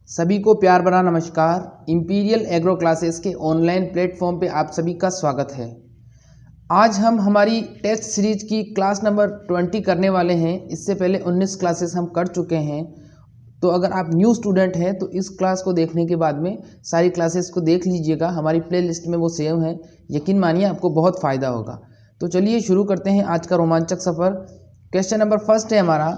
सभी को प्यार भरा नमस्कार। इंपीरियल एग्रो क्लासेस के ऑनलाइन प्लेटफॉर्म पे आप सभी का स्वागत है। आज हम हमारी टेस्ट सीरीज की क्लास नंबर 20 करने वाले हैं। इससे पहले 19 क्लासेस हम कर चुके हैं। तो अगर आप न्यू स्टूडेंट हैं तो इस क्लास को देखने के बाद में सारी क्लासेस को देख लीजिएगा, हमारी प्ले लिस्ट में वो सेव हैं। यकीन मानिए आपको बहुत फ़ायदा होगा। तो चलिए शुरू करते हैं आज का रोमांचक सफ़र। क्वेश्चन नंबर फर्स्ट है हमारा,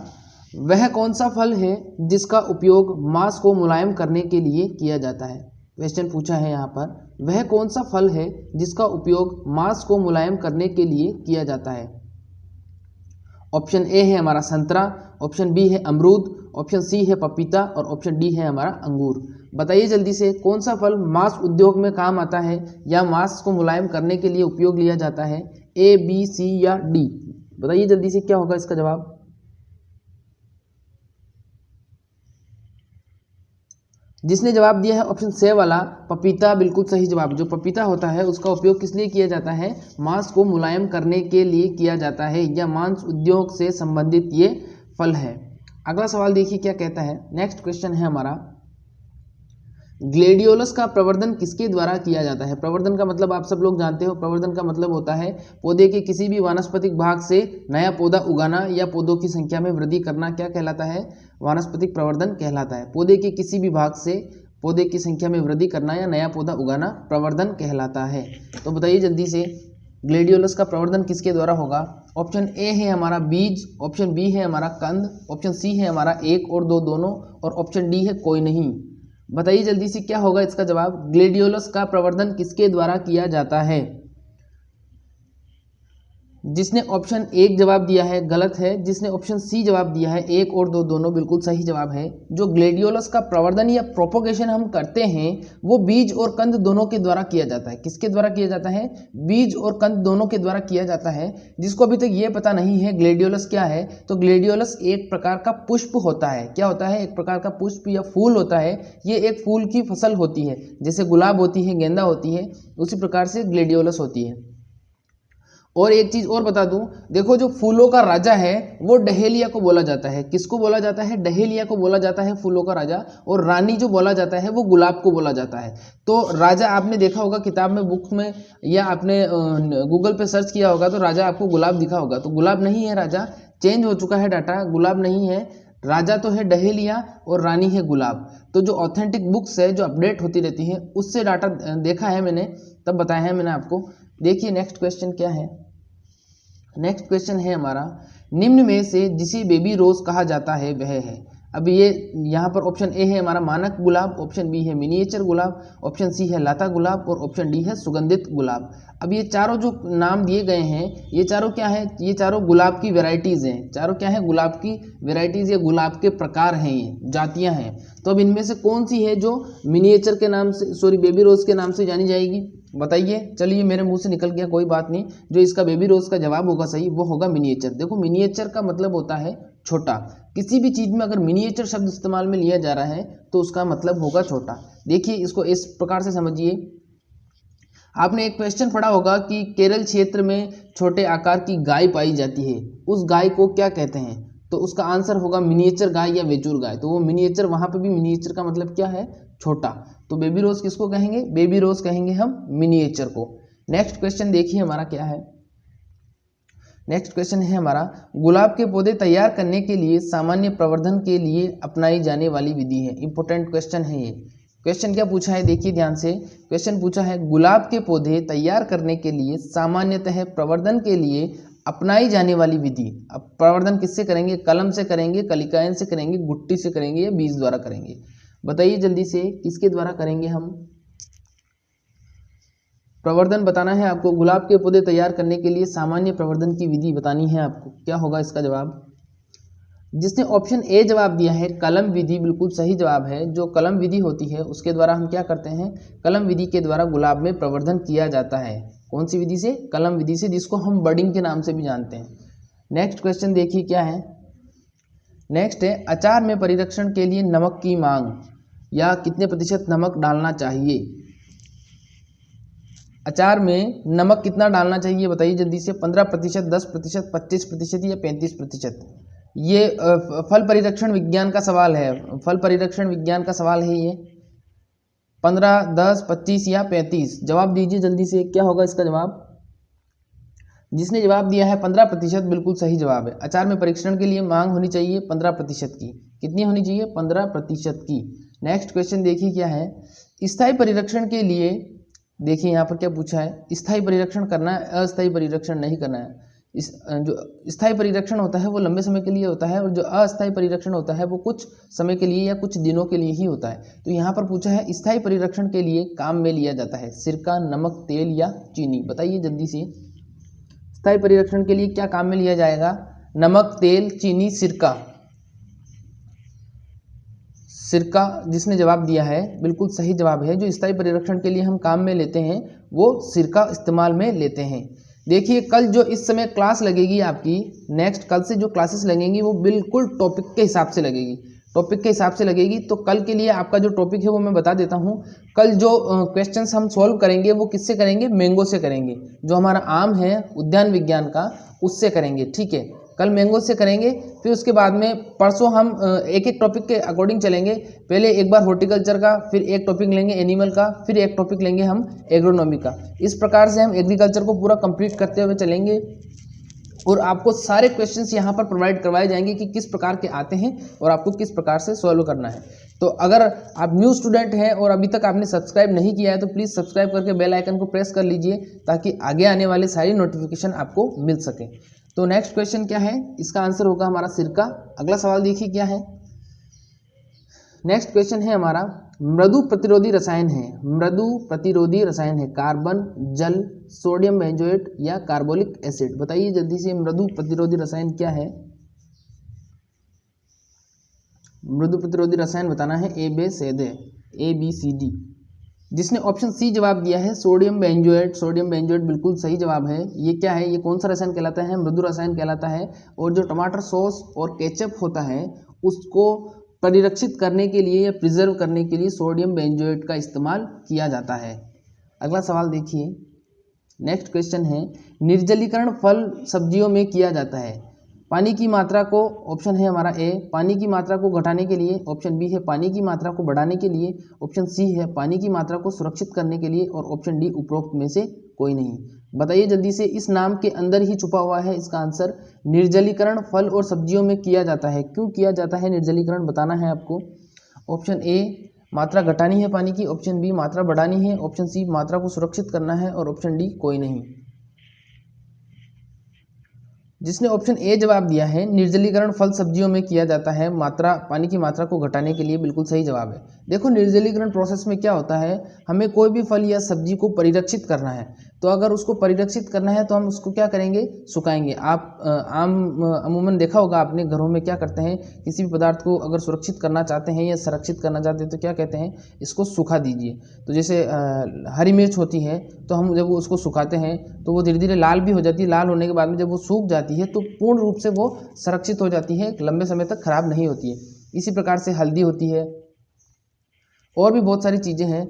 वह कौन सा फल है जिसका उपयोग मांस को मुलायम करने के लिए किया जाता है। क्वेश्चन पूछा है यहाँ पर, वह कौन सा फल है जिसका उपयोग मांस को मुलायम करने के लिए किया जाता है। ऑप्शन ए है हमारा संतरा, ऑप्शन बी है अमरूद, ऑप्शन सी है पपीता और ऑप्शन डी है हमारा अंगूर। बताइए जल्दी से कौन सा फल मांस उद्योग में काम आता है या मांस को मुलायम करने के लिए उपयोग लिया जाता है। ए, बी, सी या डी। बताइए जल्दी से क्या होगा इसका जवाब। जिसने जवाब दिया है ऑप्शन से वाला पपीता, बिल्कुल सही जवाब। जो पपीता होता है उसका उपयोग किस लिए किया जाता है, मांस को मुलायम करने के लिए किया जाता है या मांस उद्योग से संबंधित ये फल है। अगला सवाल देखिए क्या कहता है। नेक्स्ट क्वेश्चन है हमारा, ग्लेडियोलस का प्रवर्धन किसके द्वारा किया जाता है। प्रवर्धन का मतलब आप सब लोग जानते हो। प्रवर्धन का मतलब होता है पौधे के किसी भी वानस्पतिक भाग से नया पौधा उगाना या पौधों की संख्या में वृद्धि करना। क्या कहलाता है, वानस्पतिक प्रवर्धन कहलाता है। पौधे के किसी भी भाग से पौधे की संख्या में वृद्धि करना या नया पौधा उगाना प्रवर्धन कहलाता है। तो बताइए जल्दी से ग्लेडियोलस का प्रवर्धन किसके द्वारा होगा। ऑप्शन ए है हमारा बीज, ऑप्शन बी है हमारा कंद, ऑप्शन सी है हमारा एक और दो दोनों और ऑप्शन डी है कोई नहीं। बताइए जल्दी से क्या होगा इसका जवाब। ग्लेडियोलस का प्रवर्धन किसके द्वारा किया जाता है। जिसने ऑप्शन एक जवाब दिया है गलत है, जिसने ऑप्शन सी जवाब दिया है एक और दो दोनों बिल्कुल सही जवाब है। जो ग्लेडियोलस का प्रवर्धन या प्रोपोगेशन हम करते हैं वो बीज और कंद दोनों के द्वारा किया जाता है। किसके द्वारा किया जाता है, बीज और कंद दोनों के द्वारा किया जाता है। जिसको अभी तक ये पता नहीं है ग्लेडियोलस क्या है, तो ग्लेडियोलस एक प्रकार का पुष्प होता है। क्या होता है, एक प्रकार का पुष्प या फूल होता है। ये एक फूल की फसल होती है, जैसे गुलाब होती है, गेंदा होती है, उसी प्रकार से ग्लेडियोलस होती है। और एक चीज और बता दूं, देखो जो फूलों का राजा है वो डहेलिया को बोला जाता है। किसको बोला जाता है, डहेलिया को बोला जाता है फूलों का राजा। और रानी जो बोला जाता है वो गुलाब को बोला जाता है। तो राजा आपने देखा होगा किताब में, बुक में, या आपने गूगल पे सर्च किया होगा तो राजा आपको गुलाब दिखा होगा। तो गुलाब नहीं है राजा, चेंज हो चुका है डाटा, गुलाब नहीं है। राजा तो है डहेलिया और रानी है गुलाब। तो जो ऑथेंटिक बुक्स है जो अपडेट होती रहती है उससे डाटा देखा है मैंने, तब बताया है मैंने आपको। देखिए नेक्स्ट क्वेश्चन क्या है। नेक्स्ट क्वेश्चन है हमारा, निम्न में से जिसे बेबी रोज कहा जाता है वह है। अब ये यहाँ पर ऑप्शन ए है हमारा मानक गुलाब, ऑप्शन बी है मिनिएचर गुलाब, ऑप्शन सी है लता गुलाब और ऑप्शन डी है सुगंधित गुलाब। अब ये चारों जो नाम दिए गए हैं ये चारों क्या है, ये चारों गुलाब की वेराइटीज़ हैं। चारों क्या है, गुलाब की वेराइटीज़ या गुलाब के प्रकार हैं, ये जातियाँ हैं। तो अब इनमें से कौन सी है जो मिनिएचर के नाम से, सॉरी बेबी रोज के नाम से जानी जाएगी। बताइए। चलिए मेरे मुंह से निकल गया, कोई बात नहीं। जो इसका बेबी रोज का जवाब होगा सही वो होगा मिनिएचर। देखो मिनिएचर का मतलब होता है छोटा। किसी भी चीज में अगर मिनिएचर शब्द इस्तेमाल में लिया जा रहा है तो उसका मतलब होगा छोटा। देखिए इसको इस प्रकार से समझिए। आपने एक क्वेश्चन पढ़ा होगा कि केरल क्षेत्र में छोटे आकार की गाय पाई जाती है, उस गाय को क्या कहते हैं। तो उसका आंसर होगा मिनिएचर गाय या वेचूर गाय। तो वो मिनिएचर, वहां पे भी मिनिएचर का मतलब क्या है, छोटा। तो बेबी रोज किसको कहेंगे, बेबी रोज कहेंगे हम मिनिएचर को। नेक्स्ट क्वेश्चन देखिए हमारा क्या है। नेक्स्ट क्वेश्चन है हमारा, गुलाब के पौधे तैयार करने के लिए सामान्य प्रवर्धन के लिए अपनाई जाने वाली विधि है। इंपॉर्टेंट क्वेश्चन है ये। क्वेश्चन क्या पूछा है, देखिए ध्यान से। क्वेश्चन पूछा है गुलाब के पौधे तैयार करने के लिए सामान्यतः प्रवर्धन के लिए अपनाई जाने वाली विधि। अब प्रवर्धन किससे करेंगे, कलम से करेंगे, कलिकायन से करेंगे, गुट्टी से करेंगे या बीज द्वारा करेंगे। बताइए जल्दी से किसके द्वारा करेंगे हम प्रवर्धन। बताना है आपको, गुलाब के पौधे तैयार करने के लिए सामान्य प्रवर्धन की विधि बतानी है आपको। क्या होगा इसका जवाब। जिसने ऑप्शन ए जवाब दिया है कलम विधि, बिल्कुल सही जवाब है। जो कलम विधि होती है उसके द्वारा हम क्या करते हैं, कलम विधि के द्वारा गुलाब में प्रवर्धन किया जाता है। कौन सी विधि से, कलम विधि से, जिसको हम बडिंग के नाम से भी जानते हैं। नेक्स्ट क्वेश्चन देखिए क्या है। नेक्स्ट है, अचार में परिरक्षण के लिए नमक की मांग या कितने प्रतिशत नमक डालना चाहिए। अचार में नमक कितना डालना चाहिए बताइए जल्दी से। 15%, 10%, 25% या 35%। ये फल परिरक्षण विज्ञान का सवाल है, फल परिरक्षण विज्ञान का सवाल है ये। 15, 10, 25 या 35, जवाब दीजिए जल्दी से, क्या होगा इसका जवाब। जिसने जवाब दिया है 15%, बिल्कुल सही जवाब है। अचार में परीक्षण के लिए मांग होनी चाहिए 15% की। कितनी होनी चाहिए? 15% की। नेक्स्ट क्वेश्चन देखिए क्या है। स्थायी परिरक्षण के लिए देखिए यहाँ पर क्या पूछा है, स्थायी परिरक्षण करना है, अस्थायी परिरक्षण नहीं करना है। इस जो स्थायी परिरक्षण होता है वो लंबे समय के लिए होता है, और जो अस्थायी परिरक्षण होता है वो कुछ समय के लिए या कुछ दिनों के लिए ही होता है। तो यहाँ पर पूछा है स्थायी परिरक्षण के लिए काम में लिया जाता है सिरका, नमक, तेल या चीनी। बताइए जल्दी से, स्थायी परिरक्षण के लिए क्या काम में लिया जाएगा? नमक, तेल, चीनी, सिरका। सिरका जिसने जवाब दिया है बिल्कुल सही जवाब है। जो स्थायी परिरक्षण के लिए हम काम में लेते हैं वो सिरका इस्तेमाल में लेते हैं। देखिए कल जो इस समय क्लास लगेगी आपकी, नेक्स्ट कल से जो क्लासेस लगेंगी वो बिल्कुल टॉपिक के हिसाब से लगेगी, टॉपिक के हिसाब से लगेगी। तो कल के लिए आपका जो टॉपिक है वो मैं बता देता हूँ। कल जो क्वेश्चंस हम सॉल्व करेंगे वो किससे करेंगे? मैंगो से करेंगे। जो हमारा आम है उद्यान विज्ञान का, उससे करेंगे, ठीक है। कल मैंगो से करेंगे, फिर उसके बाद में परसों हम एक एक टॉपिक के अकॉर्डिंग चलेंगे। पहले एक बार हॉर्टिकल्चर का, फिर एक टॉपिक लेंगे एनिमल का, फिर एक टॉपिक लेंगे हम एग्रोनॉमी का। इस प्रकार से हम एग्रीकल्चर को पूरा कंप्लीट करते हुए चलेंगे, और आपको सारे क्वेश्चंस यहाँ पर प्रोवाइड करवाए जाएंगे कि किस प्रकार के आते हैं और आपको किस प्रकार से सॉल्व करना है। तो अगर आप न्यू स्टूडेंट हैं और अभी तक आपने सब्सक्राइब नहीं किया है तो प्लीज़ सब्सक्राइब करके बेल आइकन को प्रेस कर लीजिए, ताकि आगे आने वाले सारी नोटिफिकेशन आपको मिल सके। तो नेक्स्ट क्वेश्चन क्या है? इसका आंसर होगा हमारा सिरका। अगला सवाल देखिए क्या है। नेक्स्ट क्वेश्चन है हमारा, मृदु प्रतिरोधी रसायन है, मृदु प्रतिरोधी रसायन है कार्बन, जल, सोडियम बेंजोएट या कार्बोलिक एसिड। बताइए जल्दी से, मृदु प्रतिरोधी रसायन क्या है? मृदु प्रतिरोधी रसायन बताना है, ए बी सी डी। जिसने ऑप्शन सी जवाब दिया है सोडियम बेंजोएट, सोडियम बेंजोएट बिल्कुल सही जवाब है। ये क्या है? ये कौन सा रसायन कहलाता है? मृदु रसायन कहलाता है। और जो टमाटर सॉस और केचप होता है उसको परिरक्षित करने के लिए या प्रिजर्व करने के लिए सोडियम बेंजोएट का इस्तेमाल किया जाता है। अगला सवाल देखिए। नेक्स्ट क्वेश्चन है, निर्जलीकरण फल सब्जियों में किया जाता है। पानी की मात्रा को, ऑप्शन है हमारा ए, पानी की मात्रा को घटाने के लिए, ऑप्शन बी है पानी की मात्रा को बढ़ाने के लिए, ऑप्शन सी है पानी की मात्रा को सुरक्षित करने के लिए, और ऑप्शन डी उपरोक्त में से कोई नहीं। बताइए जल्दी से, इस नाम के अंदर ही छुपा हुआ है इसका आंसर। निर्जलीकरण फल और सब्जियों में किया जाता है। क्यों किया जाता है निर्जलीकरण, बताना है आपको। ऑप्शन ए मात्रा घटानी है पानी की, ऑप्शन बी मात्रा बढ़ानी है, ऑप्शन सी मात्रा को सुरक्षित करना है, और ऑप्शन डी कोई नहीं। जिसने ऑप्शन ए जवाब दिया है निर्जलीकरण फल सब्जियों में किया जाता है मात्रा, पानी की मात्रा को घटाने के लिए, बिल्कुल सही जवाब है। देखो निर्जलीकरण प्रोसेस में क्या होता है, हमें कोई भी फल या सब्जी को परिरक्षित करना है। तो अगर उसको परिरक्षित करना है तो हम उसको क्या करेंगे? सुखाएंगे। आप अमूमन देखा होगा आपने घरों में क्या करते हैं, किसी भी पदार्थ को अगर सुरक्षित करना चाहते हैं या संरक्षित करना चाहते हैं तो क्या कहते हैं? इसको सुखा दीजिए। तो जैसे हरी मिर्च होती है, तो हम जब उसको सुखाते हैं तो वो धीरे धीरे लाल भी हो जाती है। लाल होने के बाद में जब वो सूख जाती है तो पूर्ण रूप से वो संरक्षित हो जाती है, लंबे समय तक खराब नहीं होती है। इसी प्रकार से हल्दी होती है, और भी बहुत सारी चीज़ें हैं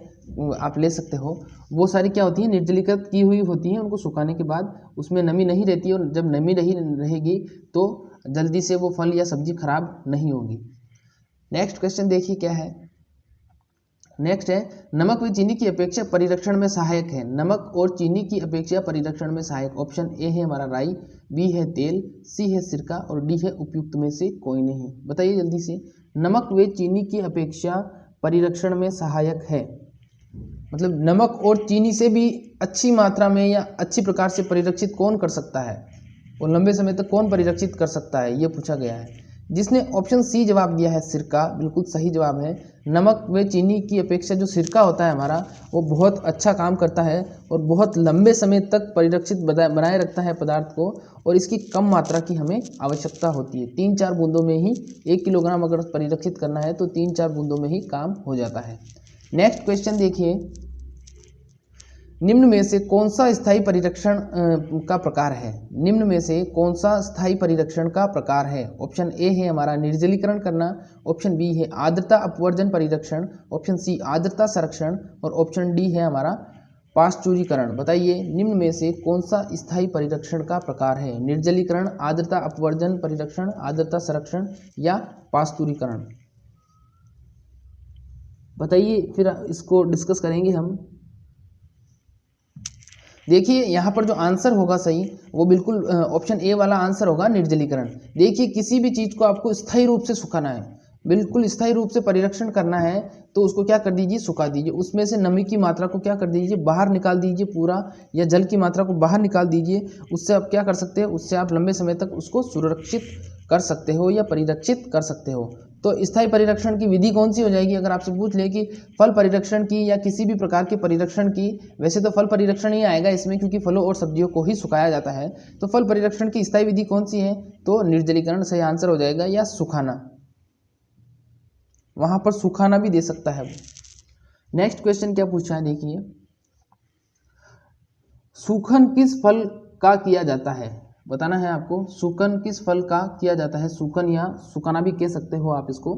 आप ले सकते हो। वो सारी क्या होती है? निर्जलीकृत की हुई होती हैं। उनको सुखाने के बाद उसमें नमी नहीं रहती है, और जब नमी नहीं रहेगी तो जल्दी से वो फल या सब्जी खराब नहीं होगी। नेक्स्ट क्वेश्चन देखिए क्या है। नेक्स्ट है, नमक व चीनी की अपेक्षा परिरक्षण में सहायक है। नमक और चीनी की अपेक्षा परिरक्षण में सहायक, ऑप्शन ए है हमारा राई, बी है तेल, सी है सिरका, और डी है उपयुक्त में से कोई नहीं। बताइए जल्दी से, नमक व चीनी की अपेक्षा परिरक्षण में सहायक है, मतलब नमक और चीनी से भी अच्छी मात्रा में या अच्छी प्रकार से परिरक्षित कौन कर सकता है, और लंबे समय तक कौन परिरक्षित कर सकता है, ये पूछा गया है। जिसने ऑप्शन सी जवाब दिया है सिरका, बिल्कुल सही जवाब है। नमक व चीनी की अपेक्षा जो सिरका होता है हमारा, वो बहुत अच्छा काम करता है और बहुत लंबे समय तक परिरक्षित बनाए रखता है पदार्थ को, और इसकी कम मात्रा की हमें आवश्यकता होती है। 3-4 बूंदों में ही 1 किलोग्राम अगर परिरक्षित करना है तो 3-4 बूंदों में ही काम हो जाता है। नेक्स्ट क्वेश्चन देखिए, निम्न में से कौन सा स्थायी परिरक्षण का प्रकार है? निम्न में से कौन सा स्थायी परिरक्षण का प्रकार है? ऑप्शन ए है हमारा निर्जलीकरण करना, ऑप्शन बी है आर्द्रता अपवर्जन परिरक्षण, ऑप्शन सी आर्द्रता संरक्षण, और ऑप्शन डी है हमारा पाश्चुरीकरण। बताइए निम्न में से कौन सा स्थायी परिरक्षण का प्रकार है? निर्जलीकरण, आर्द्रता अपवर्जन परिरक्षण, आर्द्रता संरक्षण या पाश्चुरीकरण। बताइए, फिर इसको डिस्कस करेंगे हम। देखिए यहाँ पर जो आंसर होगा सही वो बिल्कुल ऑप्शन ए वाला आंसर होगा, निर्जलीकरण। देखिए किसी भी चीज़ को आपको स्थायी रूप से सुखाना है, बिल्कुल स्थायी रूप से परिरक्षण करना है, तो उसको क्या कर दीजिए, सुखा दीजिए। उसमें से नमी की मात्रा को क्या कर दीजिए, बाहर निकाल दीजिए पूरा, या जल की मात्रा को बाहर निकाल दीजिए। उससे आप क्या कर सकते हैं, उससे आप लंबे समय तक उसको सुरक्षित कर सकते हो या परिरक्षित कर सकते हो। तो स्थायी परिरक्षण की विधि कौन सी हो जाएगी? अगर आपसे पूछ ले कि फल परिरक्षण की या किसी भी प्रकार के परिरक्षण की, वैसे तो फल परिरक्षण ही आएगा इसमें क्योंकि फलों और सब्जियों को ही सुखाया जाता है। तो फल परिरक्षण की स्थायी विधि कौन सी है? तो निर्जलीकरण सही आंसर हो जाएगा, या सुखाना, वहां पर सुखाना भी दे सकता है। नेक्स्ट क्वेश्चन क्या पूछा है, देखिए सूखन किस फल का किया जाता है? बताना है आपको, सूखन किस फल का किया जाता है? सूखन या सुखाना भी कह सकते हो आप इसको।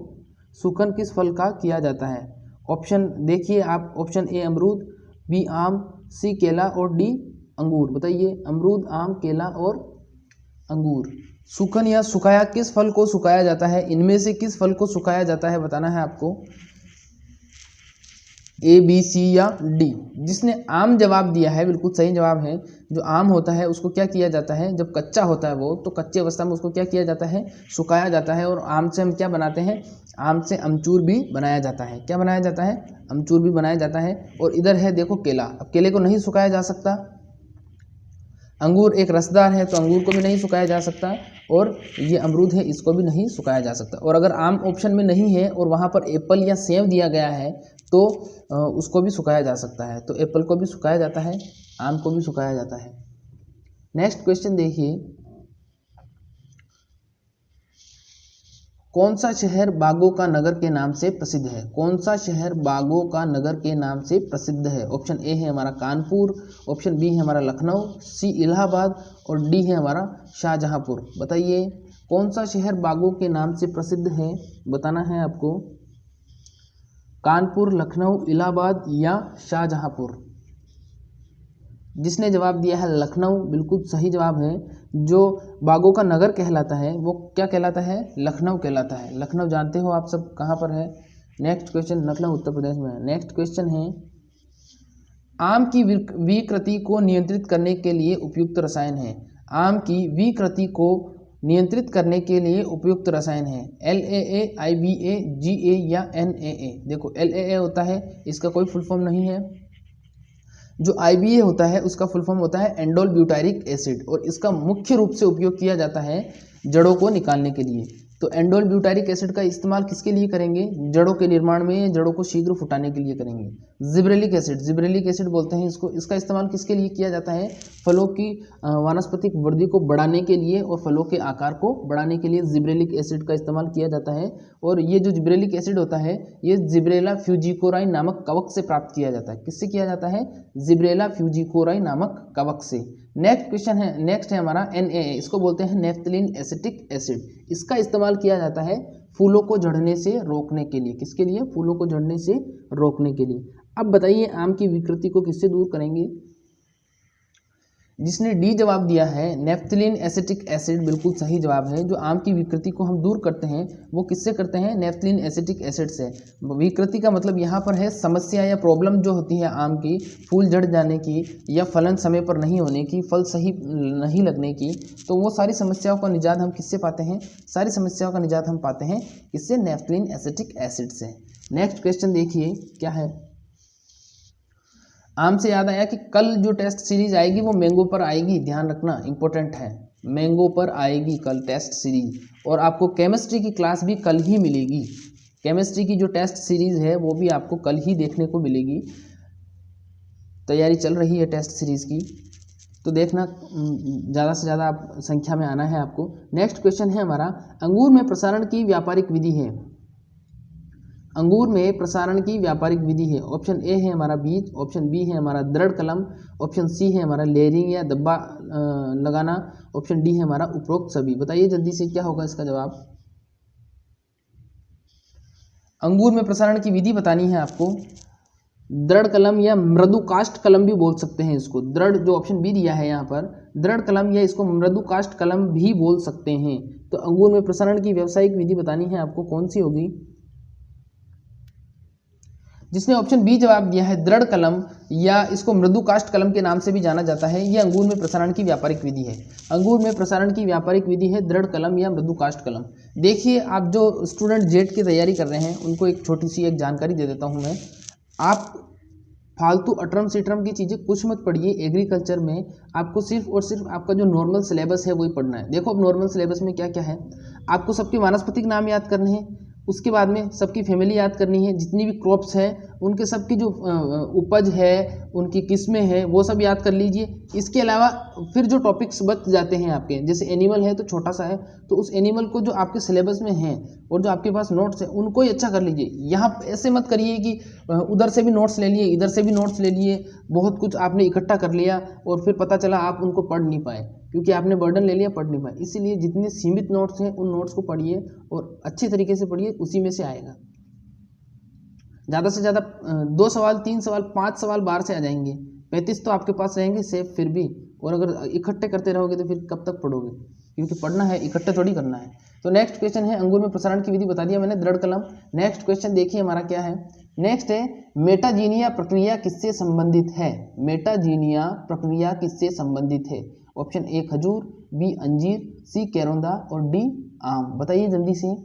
सूखन किस फल का किया जाता है? ऑप्शन देखिए आप, ऑप्शन ए अमरूद, बी आम, सी केला और डी अंगूर। बताइए अमरूद, आम, केला और अंगूर। सूखन या सुखाया किस फल को सुखाया जाता है? इनमें से किस फल को सुखाया जाता है बताना है आपको, ए, बी, सी या डी। जिसने आम जवाब दिया है बिल्कुल सही जवाब है। जो आम होता है उसको क्या किया जाता है, जब कच्चा होता है वो, तो कच्चे अवस्था में उसको क्या किया जाता है, सुखाया जाता है। और आम से हम क्या बनाते हैं, आम से अमचूर भी बनाया जाता है। क्या बनाया जाता है, अमचूर भी बनाया जाता है। और इधर है देखो केला, अब केले को नहीं सुखाया जा सकता। अंगूर एक रसदार है तो अंगूर को भी नहीं सुखाया जा सकता, और ये अमरूद है इसको भी नहीं सुखाया जा सकता। और अगर आम ऑप्शन में नहीं है और वहाँ पर एप्पल या सेब दिया गया है तो उसको भी सुखाया जा सकता है। तो एप्पल को भी सुखाया जाता है, आम को भी सुखाया जाता है। नेक्स्ट क्वेश्चन देखिए, कौन सा शहर बागों का नगर के नाम से प्रसिद्ध है? कौन सा शहर बागों का नगर के नाम से प्रसिद्ध है? ऑप्शन ए है हमारा कानपुर, ऑप्शन बी है हमारा लखनऊ, सी इलाहाबाद और डी है हमारा शाहजहांपुर। बताइए कौन सा शहर बागों के नाम से प्रसिद्ध है? बताना है आपको, कानपुर, लखनऊ, इलाहाबाद या शाहजहांपुर। जिसने जवाब दिया है लखनऊ, बिल्कुल सही जवाब है। जो बागों का नगर कहलाता है वो क्या कहलाता है, लखनऊ कहलाता है। लखनऊ जानते हो आप सब कहाँ पर है। नेक्स्ट क्वेश्चन, लखनऊ उत्तर प्रदेश में है। नेक्स्ट क्वेश्चन है, आम की विकृति को नियंत्रित करने के लिए उपयुक्त रसायन है। आम की विकृति को नियंत्रित करने के लिए उपयुक्त रसायन है, LAA, IBA, GA या NAA। देखो LAA होता है, इसका कोई फुल फॉर्म नहीं है। जो IBA होता है उसका फुल फॉर्म होता है एंडोल ब्यूटारिक एसिड, और इसका मुख्य रूप से उपयोग किया जाता है जड़ों को निकालने के लिए। तो एंडोल ब्यूटारिक एसिड का इस्तेमाल किसके लिए करेंगे, जड़ों के निर्माण में, जड़ों को शीघ्र फुटाने के लिए करेंगे। जिब्रेलिक एसिड बोलते हैं इसको, इसका इस्तेमाल किसके लिए किया जाता है, फलों की वानस्पतिक वृद्धि को बढ़ाने के लिए और फलों के आकार को बढ़ाने के लिए जिब्रेलिक एसिड का इस्तेमाल किया जाता है। और ये जो जिब्रेलिक एसिड होता है ये जिब्रेला फ्यूजिकोराई नामक कवक से प्राप्त किया जाता है। किससे किया जाता है, जिब्रेला फ्यूजिकोराई नामक कवक से। नेक्स्ट है हमारा NAA, इसको बोलते हैं नेफ्थलीन एसिटिक एसिड। इसका इस्तेमाल किया जाता है फूलों को झड़ने से रोकने के लिए। किसके लिए, फूलों को झड़ने से रोकने के लिए। अब बताइए आम की विकृति को किससे दूर करेंगे? जिसने डी जवाब दिया है नेफ्थलीन एसिटिक एसिड, बिल्कुल सही जवाब है। जो आम की विकृति को हम दूर करते हैं वो किससे करते हैं, नेफ्थलीन एसिटिक एसिड से। विकृति का मतलब यहाँ पर है समस्या या प्रॉब्लम जो होती है आम की, फूल झड़ जाने की या फलन समय पर नहीं होने की, फल सही नहीं लगने की, तो वो सारी समस्याओं का निजात हम किससे पाते हैं, सारी समस्याओं का निजात हम पाते हैं किससे, नेफ्थलीन एसिटिक एसिड से। नेक्स्ट क्वेश्चन देखिए क्या है। आम से याद आया कि कल जो टेस्ट सीरीज आएगी वो मैंगो पर आएगी, ध्यान रखना, इंपॉर्टेंट है। मैंगो पर आएगी कल टेस्ट सीरीज, और आपको केमिस्ट्री की क्लास भी कल ही मिलेगी। केमिस्ट्री की जो टेस्ट सीरीज है वो भी आपको कल ही देखने को मिलेगी। तैयारी चल रही है टेस्ट सीरीज की, तो देखना ज़्यादा से ज़्यादा आप संख्या में आना है आपको। नेक्स्ट क्वेश्चन है हमारा, अंगूर में प्रसारण की व्यापारिक विधि है। अंगूर में प्रसारण की व्यापारिक विधि है। ऑप्शन ए है हमारा बीज, ऑप्शन बी है हमारा दृढ़ कलम, ऑप्शन सी है हमारा लेयरिंग या दब्बा लगाना, ऑप्शन डी है हमारा उपरोक्त सभी। बताइए जल्दी से क्या होगा इसका जवाब। अंगूर में प्रसारण की विधि बतानी है आपको। दृढ़ कलम या मृदुकाष्ठ कलम भी बोल सकते हैं इसको। दृढ़ जो ऑप्शन बी दिया है यहाँ पर, दृढ़ कलम या इसको मृदुकाष्ठ कलम भी बोल सकते हैं। तो अंगूर में प्रसारण की व्यावसायिक विधि बतानी है आपको, कौन सी होगी? जिसने ऑप्शन बी जवाब दिया है दृढ़ कलम या इसको मृदुकाष्ठ कलम के नाम से भी जाना जाता है, यह अंगूर में प्रसारण की व्यापारिक विधि है। अंगूर में प्रसारण की व्यापारिक विधि है दृढ़ कलम या मृदुकाष्ठ कलम। देखिए, आप जो स्टूडेंट जेट की तैयारी कर रहे हैं उनको एक छोटी सी एक जानकारी दे देता हूं मैं। आप फालतू अटरम सिटरम की चीज़ें कुछ मत पढ़िए। एग्रीकल्चर में आपको सिर्फ और सिर्फ आपका जो नॉर्मल सिलेबस है वही पढ़ना है। देखो, अब नॉर्मल सिलेबस में क्या क्या है, आपको सबके वानस्पतिक नाम याद करने हैं, उसके बाद में सबकी फैमिली याद करनी है, जितनी भी क्रॉप्स हैं उनके सबकी जो उपज है, उनकी किस्में हैं, वो सब याद कर लीजिए। इसके अलावा फिर जो टॉपिक्स बच जाते हैं आपके, जैसे एनिमल है तो छोटा सा है, तो उस एनिमल को जो आपके सिलेबस में है और जो आपके पास नोट्स है उनको ही अच्छा कर लीजिए। यहाँ ऐसे मत करिए कि उधर से भी नोट्स ले लिए, इधर से भी नोट्स ले लिए, बहुत कुछ आपने इकट्ठा कर लिया और फिर पता चला आप उनको पढ़ नहीं पाए, क्योंकि आपने बर्डन ले लिया, पढ़ नहीं पाए। इसीलिए जितने सीमित नोट्स हैं उन नोट्स को पढ़िए और अच्छे तरीके से पढ़िए, उसी में से आएगा। ज़्यादा से ज़्यादा 2 सवाल, 3 सवाल, 5 सवाल बाहर से आ जाएंगे, 35 तो आपके पास रहेंगे सेफ फिर भी। और अगर इकट्ठे करते रहोगे तो फिर कब तक पढ़ोगे, क्योंकि पढ़ना है, इकट्ठे थोड़ी करना है। तो नेक्स्ट क्वेश्चन है, अंगूर में प्रसारण की विधि बता दिया मैंने, दृढ़ कलम। नेक्स्ट क्वेश्चन देखिए हमारा क्या है। नेक्स्ट है, मेटाजीनिया प्रक्रिया किससे संबंधित है? मेटाजीनिया प्रक्रिया किससे संबंधित है? ऑप्शन ए खजूर, बी अंजीर, सी केरोंदा और डी आम। बताइए जल्दी से,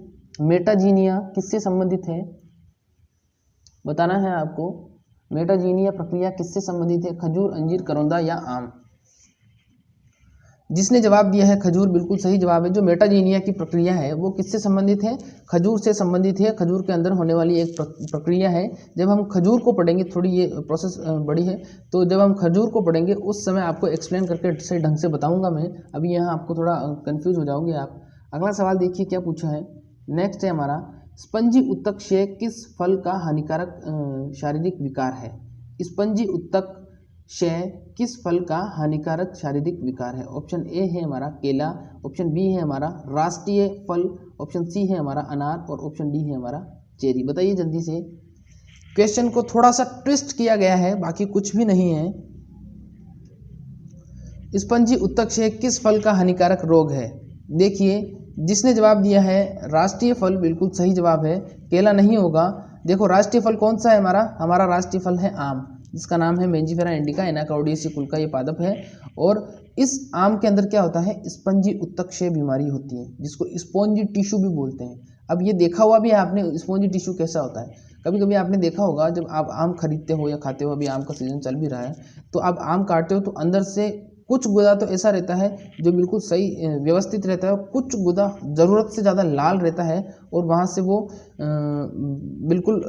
मेटाजीनिया किससे संबंधित है? बताना है आपको, मेटाजीनिया प्रक्रिया किससे संबंधित है? खजूर, अंजीर, करौंदा या आम। जिसने जवाब दिया है खजूर, बिल्कुल सही जवाब है। जो मेटाजीनिया की प्रक्रिया है वो किससे संबंधित है? खजूर से संबंधित है। खजूर के अंदर होने वाली एक प्रक्रिया है। जब हम खजूर को पढ़ेंगे, थोड़ी ये प्रोसेस बड़ी है, तो जब हम खजूर को पढ़ेंगे उस समय आपको एक्सप्लेन करके सही ढंग से बताऊंगा मैं। अभी यहाँ आपको थोड़ा कन्फ्यूज हो जाओगे आप। अगला सवाल देखिए क्या पूछा है। नेक्स्ट है हमारा, स्पंजी उत्तक क्षय किस फल का हानिकारक शारीरिक विकार है? स्पंजी उत्तक क्षय किस फल का हानिकारक शारीरिक विकार है? ऑप्शन ए है हमारा केला, ऑप्शन बी है हमारा राष्ट्रीय फल, ऑप्शन सी है हमारा अनार और ऑप्शन डी है हमारा चेरी। बताइए जल्दी से। क्वेश्चन को थोड़ा सा ट्विस्ट किया गया है, बाकी कुछ भी नहीं है। स्पंजी उत्तक क्षय किस फल का हानिकारक रोग है? देखिए, जिसने जवाब दिया है राष्ट्रीय फल, बिल्कुल सही जवाब है। केला नहीं होगा। देखो, राष्ट्रीय फल कौन सा है हमारा राष्ट्रीय फल है आम, जिसका नाम है मेंजिफेरा इंडिका, एनाकार्डियेसी कुल का ये पादप है। और इस आम के अंदर क्या होता है? स्पंजी उत्तक क्षय बीमारी होती है, जिसको स्पॉन्जी टिश्यू भी बोलते हैं। अब ये देखा हुआ भी है आपने, स्पॉन्जी टिश्यू कैसा होता है। कभी कभी आपने देखा होगा, जब आप आम खरीदते हो या खाते हो, अभी आम का सीजन चल भी रहा है, तो आप आम काटते हो तो अंदर से कुछ गुदा तो ऐसा रहता है जो बिल्कुल सही व्यवस्थित रहता है, कुछ गुदा ज़रूरत से ज़्यादा लाल रहता है और वहाँ से वो बिल्कुल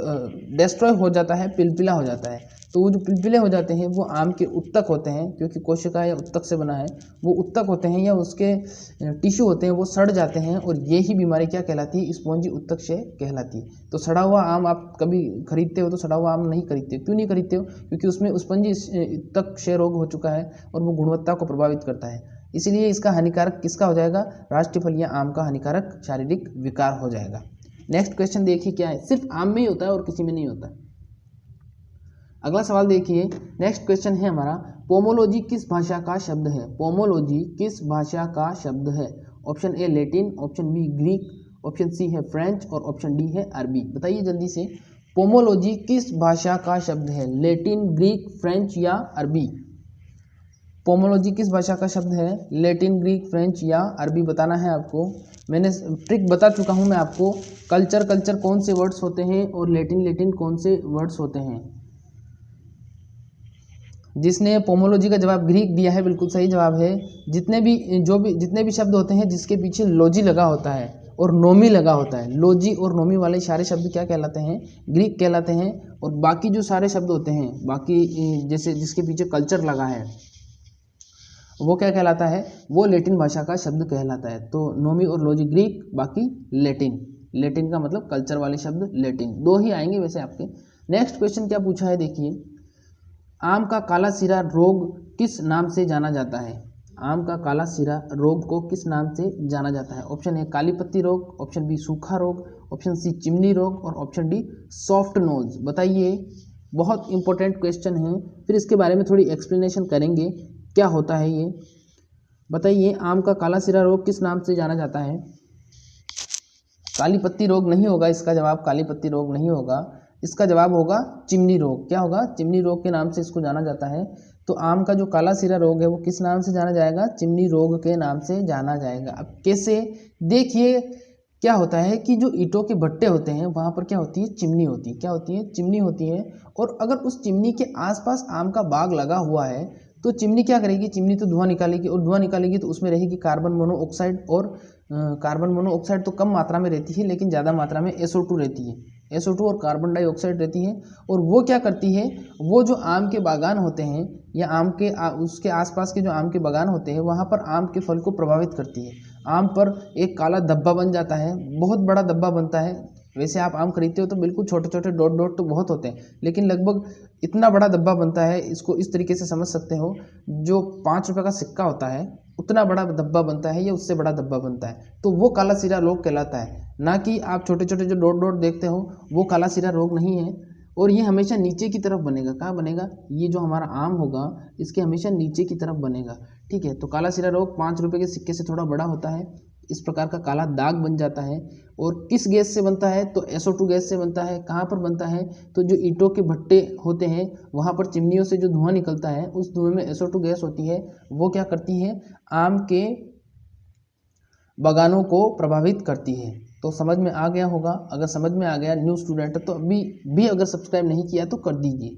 डिस्ट्रॉय हो जाता है, पिलपिला हो जाता है। तो वो जो पिलपिले हो जाते हैं वो आम के उत्तक होते हैं, क्योंकि कोशिका या उत्तक से बना है, वो उत्तक होते हैं या उसके टिश्यू होते हैं, वो सड़ जाते हैं। और यही बीमारी क्या कहलाती है? स्पॉन्जी उत्तक क्षय कहलाती है। तो सड़ा हुआ आम आप कभी खरीदते हो तो सड़ा हुआ आम नहीं खरीदते। क्यों नहीं खरीदते हो? क्योंकि उसमें स्पंजी उत्तक क्षय रोग हो चुका है और वो गुणवत्ता को प्रभावित करता है। इसीलिए इसका हानिकारक किसका हो जाएगा? राष्ट्रीय फल या आम का हानिकारक शारीरिक विकार हो जाएगा। नेक्स्ट क्वेश्चन देखिए क्या है। सिर्फ आम में ही होता है और किसी में नहीं होता है। अगला सवाल देखिए। नेक्स्ट क्वेश्चन है हमारा, पोमोलॉजी किस भाषा का शब्द है? पोमोलॉजी किस भाषा का शब्द है? Option A Latin, option B Greek, option C है फ्रेंच और ऑप्शन डी है अरबी। बताइए जल्दी से, पोमोलॉजी किस भाषा का शब्द है? लैटिन, ग्रीक, फ्रेंच या अरबी? पोमोलॉजी किस भाषा का शब्द है? लैटिन, ग्रीक, फ्रेंच या अरबी बताना है आपको। मैंने ट्रिक बता चुका हूं मैं आपको, कल्चर कौन से वर्ड्स होते हैं और लैटिन कौन से वर्ड्स होते हैं। जिसने पोमोलॉजी का जवाब ग्रीक दिया है, बिल्कुल सही जवाब है। जितने भी शब्द होते हैं जिसके पीछे लॉजी लगा होता है और नोमी लगा होता है, लॉजी और नोमी वाले सारे शब्द क्या कहलाते हैं? ग्रीक कहलाते हैं। और बाकी जो सारे शब्द होते हैं, बाकी जैसे जिसके पीछे कल्चर लगा है, वो क्या कहलाता है? वो लैटिन भाषा का शब्द कहलाता है। तो नोमी और लॉजी ग्रीक, बाकी लैटिन का मतलब कल्चर वाले शब्द लैटिन। 2 ही आएंगे वैसे आपके। नेक्स्ट क्वेश्चन क्या पूछा है देखिए, आम का काला सिरा रोग किस नाम से जाना जाता है? आम का काला सिरा रोग को किस नाम से जाना जाता है? ऑप्शन ए काली पत्ती रोग, ऑप्शन बी सूखा रोग, ऑप्शन सी चिमनी रोग और ऑप्शन डी सॉफ्ट नोज। बताइए बहुत इंपॉर्टेंट क्वेश्चन है, फिर इसके बारे में थोड़ी एक्सप्लेनेशन करेंगे क्या होता है ये। बताइए, आम का काला सिरा रोग किस नाम से जाना जाता है? काली पत्ती रोग नहीं होगा इसका जवाब, काली पत्ती रोग नहीं होगा, इसका जवाब होगा चिमनी रोग। क्या होगा? चिमनी रोग के नाम से इसको जाना जाता है। तो आम का जो काला सिरा रोग है वो किस नाम से जाना जाएगा? चिमनी रोग के नाम से जाना जाएगा। अब कैसे? देखिए क्या होता है कि जो ईंटों के भट्टे होते हैं वहाँ पर क्या होती है? चिमनी होती है। क्या होती है? चिमनी होती है। और अगर उस चिमनी के आसपास आम का बाग लगा हुआ है तो चिमनी क्या करेगी? चिमनी तो धुआं निकालेगी, और धुआं निकालेगी तो उसमें रहेगी कार्बन मोनोऑक्साइड, और कार्बन मोनोऑक्साइड तो कम मात्रा में रहती है लेकिन ज़्यादा मात्रा में SO2 रहती है। SO2 और कार्बन डाइऑक्साइड रहती है। और वो क्या करती है? वो जो आम के बागान होते हैं या आम के उसके आसपास के जो आम के बागान होते हैं वहाँ पर आम के फल को प्रभावित करती है। आम पर एक काला धब्बा बन जाता है, बहुत बड़ा धब्बा बनता है। वैसे आप आम खरीदते हो तो बिल्कुल छोटे छोटे डॉट डॉट तो बहुत होते हैं, लेकिन लगभग इतना बड़ा धब्बा बनता है। इसको इस तरीके से समझ सकते हो, जो 5 रुपये का सिक्का होता है उतना बड़ा धब्बा बनता है या उससे बड़ा धब्बा बनता है, तो वो काला सिरा रोग कहलाता है। ना कि आप छोटे छोटे जो डॉट डॉट देखते हो वो काला सिरा रोग नहीं है। और ये हमेशा नीचे की तरफ बनेगा। कहाँ बनेगा? ये जो हमारा आम होगा इसके हमेशा नीचे की तरफ बनेगा। ठीक है, तो काला सिरा रोग 5 रुपये के सिक्के से थोड़ा बड़ा होता है, इस प्रकार का काला दाग बन जाता है। और किस गैस से बनता है? तो SO2 गैस से बनता है। कहाँ पर बनता है? तो जो ईंटों के भट्टे होते हैं वहाँ पर चिमनियों से जो धुआं निकलता है उस धुएं में SO2 गैस होती है। वो क्या करती है? आम के बागानों को प्रभावित करती है। तो समझ में आ गया होगा। अगर समझ में आ गया, न्यू स्टूडेंट है तो अभी भी अगर सब्सक्राइब नहीं किया तो कर दीजिए।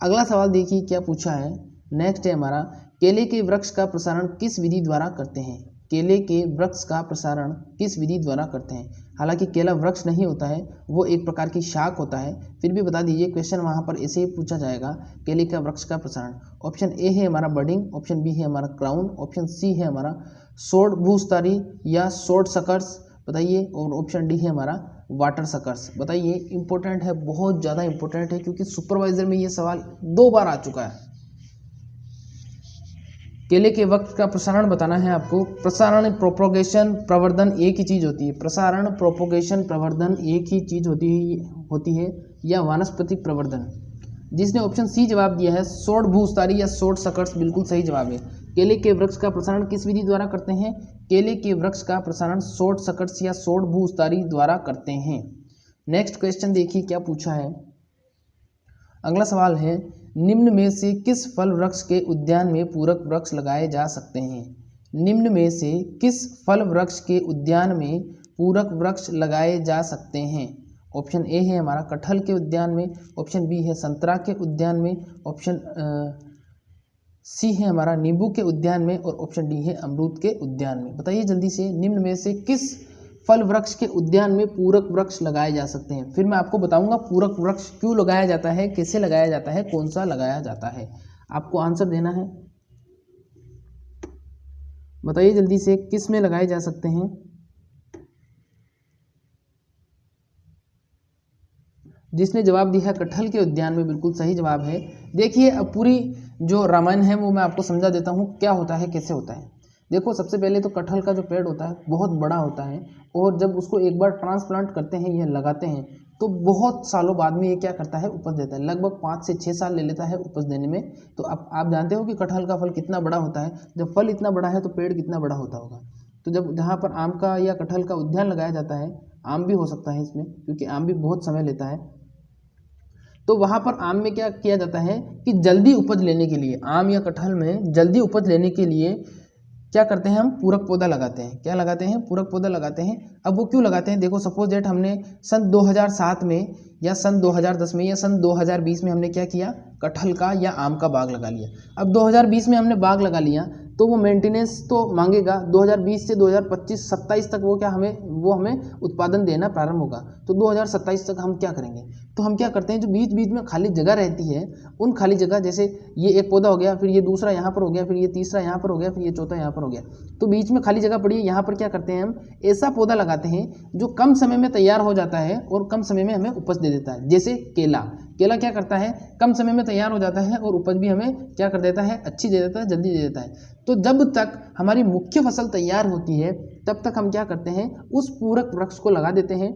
अगला सवाल देखिए क्या पूछा है। नेक्स्ट है हमारा, केले के वृक्ष का प्रसारण किस विधि द्वारा करते हैं? केले के वृक्ष का प्रसारण किस विधि द्वारा करते हैं? हालांकि केला वृक्ष नहीं होता है, वो एक प्रकार की शाख होता है, फिर भी बता दीजिए, क्वेश्चन वहाँ पर ऐसे ही पूछा जाएगा। केले का वृक्ष का प्रसारण, ऑप्शन ए है हमारा बडिंग, ऑप्शन बी है हमारा क्राउन, ऑप्शन सी है हमारा शॉर्ट भूस्तारी या शॉर्ट सकर्स, बताइए, और ऑप्शन डी है हमारा वाटर सकर्स। बताइए, इंपॉर्टेंट है, बहुत ज़्यादा इंपॉर्टेंट है, क्योंकि सुपरवाइजर में ये सवाल 2 बार आ चुका है। केले के वक्त का प्रसारण बताना है आपको। प्रसारण, प्रोपोगेशन, प्रवर्धन एक ही चीज़ होती है। प्रसारण, प्रोपोगेशन, प्रवर्धन एक ही चीज़ होती है या वानस्पतिक प्रवर्धन। जिसने ऑप्शन सी जवाब दिया है शॉर्ट भूस्तारी या शॉर्ट सकर्स, बिल्कुल सही जवाब है। केले के वृक्ष का प्रसारण किस विधि द्वारा करते हैं? केले के वृक्ष का प्रसारण शॉर्ट सकर्स या शॉर्ट भूस्तारी द्वारा करते हैं। नेक्स्ट क्वेश्चन देखिए क्या पूछा है। अगला सवाल है, निम्न में से किस फल वृक्ष के उद्यान में पूरक वृक्ष लगाए जा सकते हैं? निम्न में से किस फल वृक्ष के उद्यान में पूरक वृक्ष लगाए जा सकते हैं? ऑप्शन ए है हमारा कटहल के उद्यान में, ऑप्शन बी है संतरा के उद्यान में, ऑप्शन सी है हमारा नींबू के उद्यान में, और ऑप्शन डी है अमरूद के उद्यान में। बताइए जल्दी से, निम्न में से किस फल वृक्ष के उद्यान में पूरक वृक्ष लगाए जा सकते हैं? फिर मैं आपको बताऊंगा पूरक वृक्ष क्यों लगाया जाता है, कैसे लगाया जाता है, कौन सा लगाया जाता है। आपको आंसर देना है। बताइए जल्दी से, किस में लगाए जा सकते हैं? जिसने जवाब दिया है कटहल के उद्यान में, बिल्कुल सही जवाब है। देखिए, अब पूरी जो रामायण है वो मैं आपको समझा देता हूँ क्या होता है, कैसे होता है। देखो, सबसे पहले तो कटहल का जो पेड़ होता है बहुत बड़ा होता है, और जब उसको एक बार ट्रांसप्लांट करते हैं या लगाते हैं तो बहुत सालों बाद में ये क्या करता है, उपज देता है। लगभग 5 से 6 साल ले लेता है उपज देने में। तो अब आप जानते हो कि कटहल का फल कितना बड़ा होता है। जब फल इतना बड़ा है तो पेड़ कितना बड़ा होता होगा। तो जब जहाँ पर आम का या कटहल का उद्यान लगाया जाता है, आम भी हो सकता है इसमें, क्योंकि आम भी बहुत समय लेता है, तो वहाँ पर आम में क्या किया जाता है कि जल्दी उपज लेने के लिए, आम या कटहल में जल्दी उपज लेने के लिए क्या करते हैं, हम पूरक पौधा लगाते हैं। क्या लगाते हैं? पूरक पौधा लगाते हैं। अब वो क्यों लगाते हैं? देखो, सपोज डेट हमने सन 2007 में या सन 2010 में या सन 2020 में हमने क्या किया, कटहल का या आम का बाग लगा लिया। अब 2020 में हमने बाग लगा लिया तो वो मेंटेनेंस तो मांगेगा। 2020 से 2025-27 तक वो हमें उत्पादन देना प्रारंभ होगा। तो 2027 तक हम क्या करेंगे? तो हम क्या करते हैं, जो बीच बीच में खाली जगह रहती है उन खाली जगह, जैसे ये एक पौधा हो गया, फिर ये दूसरा यहाँ पर हो गया, फिर ये तीसरा यहाँ पर हो गया, फिर ये चौथा यहाँ पर हो गया, तो बीच में खाली जगह पड़ी है, यहाँ पर क्या करते हैं, हम ऐसा पौधा लगाते हैं जो कम समय में तैयार हो जाता है और कम समय में हमें उपज दे देता है। जैसे केला क्या करता है, कम समय में तैयार हो जाता है और उपज भी हमें क्या कर देता है, अच्छी दे देता है, जल्दी दे देता है। तो जब तक हमारी मुख्य फसल तैयार होती है तब तक हम क्या करते हैं, उस पूरक वृक्ष को लगा देते हैं।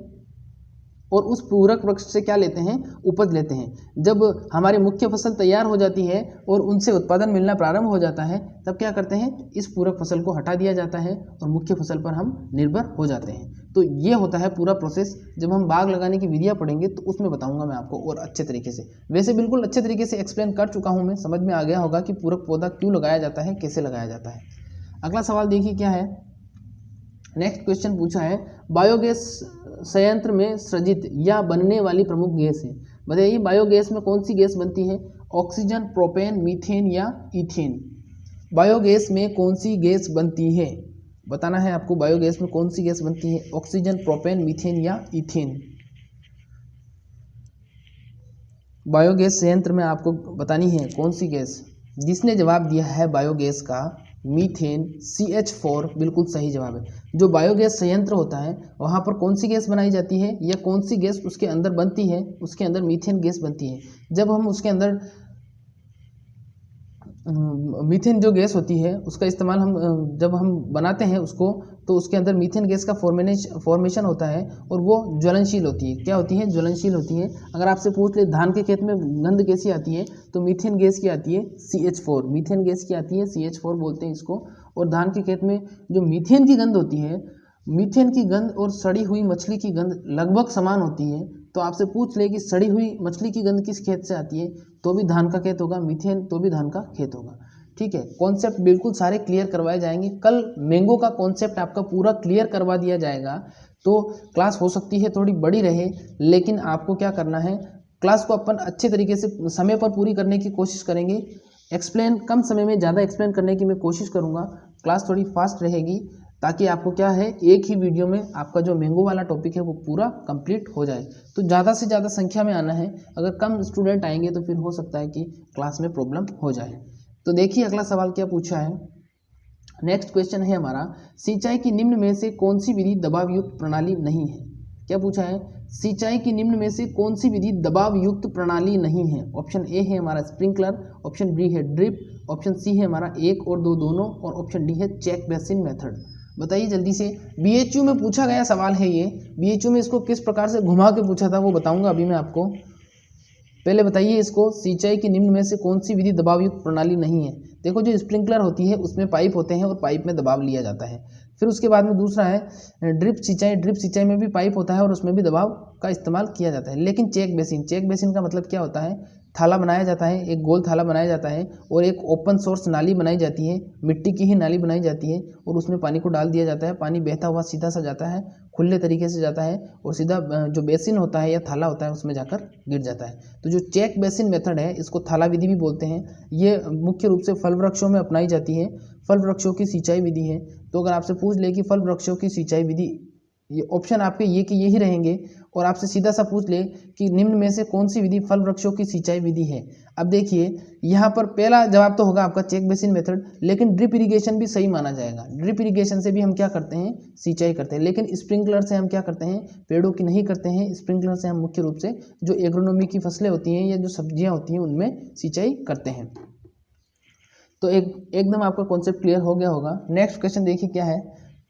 और उस पूरक वृक्ष से क्या लेते हैं, उपज लेते हैं। जब हमारी मुख्य फसल तैयार हो जाती है और उनसे उत्पादन मिलना प्रारंभ हो जाता है, तब क्या करते हैं, इस पूरक फसल को हटा दिया जाता है और मुख्य फसल पर हम निर्भर हो जाते हैं। तो ये होता है पूरा प्रोसेस। जब हम बाग लगाने की विधियाँ पढ़ेंगे तो उसमें बताऊंगा मैं आपको और अच्छे तरीके से। वैसे बिल्कुल अच्छे तरीके से एक्सप्लेन कर चुका हूँ मैं, समझ में आ गया होगा कि पूरक पौधा क्यों लगाया जाता है, कैसे लगाया जाता है। अगला सवाल देखिए क्या है। नेक्स्ट क्वेश्चन पूछा है, बायोगैस संयंत्र में सृजित या बनने वाली प्रमुख गैस है। बताइए बायोगैस में कौन सी गैस बनती है, ऑक्सीजन, प्रोपेन, मीथेन या ईथेन। बायोगैस में कौन सी गैस बनती है, बताना है आपको। बायोगैस में कौन सी गैस बनती है, ऑक्सीजन, प्रोपेन, मीथेन या ईथेन। बायोगैस संयंत्र में आपको बतानी है कौन सी गैस। जिसने जवाब दिया है बायोगैस का मीथेन, CH4 बिल्कुल सही जवाब है। जो बायोगैस संयंत्र होता है वहाँ पर कौन सी गैस बनाई जाती है या कौन सी गैस उसके अंदर बनती है, उसके अंदर मीथेन गैस बनती है। जब हम उसके अंदर मीथेन जो गैस होती है उसका इस्तेमाल हम जब हम बनाते हैं उसको, तो उसके अंदर मीथेन गैस का फॉर्मेशन होता है और वो ज्वलनशील होती है। क्या होती है, ज्वलनशील होती है। अगर आपसे पूछ ले धान के खेत में गंध कैसी आती है, तो मीथेन गैस की आती है CH4। मीथेन गैस की आती है CH4 बोलते हैं इसको। और धान के खेत में जो मीथेन की गंध होती है, मीथेन की गंध और सड़ी हुई मछली की गंध लगभग समान होती है। तो आपसे पूछ ले कि सड़ी हुई मछली की गंध किस खेत से आती है, तो भी धान का खेत होगा, मीथेन तो भी धान का खेत होगा। ठीक है, कॉन्सेप्ट बिल्कुल सारे क्लियर करवाए जाएंगे। कल मैंगो का कॉन्सेप्ट आपका पूरा क्लियर करवा दिया जाएगा। तो क्लास हो सकती है थोड़ी बड़ी रहे, लेकिन आपको क्या करना है, क्लास को अपन अच्छे तरीके से समय पर पूरी करने की कोशिश करेंगे। एक्सप्लेन कम समय में ज़्यादा एक्सप्लेन करने की मैं कोशिश करूँगा। क्लास थोड़ी फास्ट रहेगी ताकि आपको क्या है, एक ही वीडियो में आपका जो मैंगो वाला टॉपिक है वो पूरा कंप्लीट हो जाए। तो ज़्यादा से ज़्यादा संख्या में आना है। अगर कम स्टूडेंट आएंगे तो फिर हो सकता है कि क्लास में प्रॉब्लम हो जाए। तो देखिए अगला सवाल क्या पूछा है। नेक्स्ट क्वेश्चन है हमारा, सिंचाई की निम्न में से कौन सी विधि दबाव युक्त प्रणाली नहीं है। क्या पूछा है, सिंचाई की निम्न में से कौन सी विधि दबाव युक्त प्रणाली नहीं है। ऑप्शन ए है हमारा स्प्रिंकलर, ऑप्शन बी है ड्रिप, ऑप्शन सी है हमारा 1 और 2 दोनों, और ऑप्शन डी है चेक बेसिन मेथड। बताइए जल्दी से। BHU में पूछा गया सवाल है ये। BHU में इसको किस प्रकार से घुमा के पूछा था वो बताऊंगा अभी मैं आपको। पहले बताइए इसको, सिंचाई की निम्न में से कौन सी विधि दबाव युक्त प्रणाली नहीं है। देखो जो स्प्रिंकलर होती है उसमें पाइप होते हैं और पाइप में दबाव लिया जाता है। फिर उसके बाद में दूसरा है ड्रिप सिंचाई। ड्रिप सिंचाई में भी पाइप होता है और उसमें भी दबाव का इस्तेमाल किया जाता है। लेकिन चेक बेसिन, चेक बेसिन का मतलब क्या होता है, थाला बनाया जाता है, एक गोल थाला बनाया जाता है और एक ओपन सोर्स नाली बनाई जाती है, मिट्टी की ही नाली बनाई जाती है और उसमें पानी को डाल दिया जाता है। पानी बहता हुआ सीधा सा जाता है, खुले तरीके से जाता है और सीधा जो बेसिन होता है या थाला होता है उसमें जाकर गिर जाता है। तो जो चेक बेसिन मेथड है इसको थाला विधि भी बोलते हैं। ये मुख्य रूप से फल वृक्षों में अपनाई जाती है, फल वृक्षों की सिंचाई विधि है। तो अगर आपसे पूछ ले कि फल वृक्षों की सिंचाई विधि, ये ऑप्शन आपके ये कि यही रहेंगे। और आपसे सीधा सा पूछ ले कि निम्न में से कौन सी विधि फल वृक्षों की सिंचाई विधि है। अब देखिए यहाँ पर पहला जवाब तो होगा आपका चेक बेसिन मेथड, लेकिन ड्रिप इरिगेशन भी सही माना जाएगा। ड्रिप इरिगेशन से भी हम क्या करते हैं, सिंचाई करते हैं। लेकिन स्प्रिंकलर से हम क्या करते हैं, पेड़ों की नहीं करते हैं। स्प्रिंकलर से हम मुख्य रूप से जो एग्रोनॉमी की फसलें होती हैं या जो सब्जियाँ होती हैं उनमें सिंचाई करते हैं। तो एकदम आपका कॉन्सेप्ट क्लियर हो गया होगा। नेक्स्ट क्वेश्चन देखिए क्या है,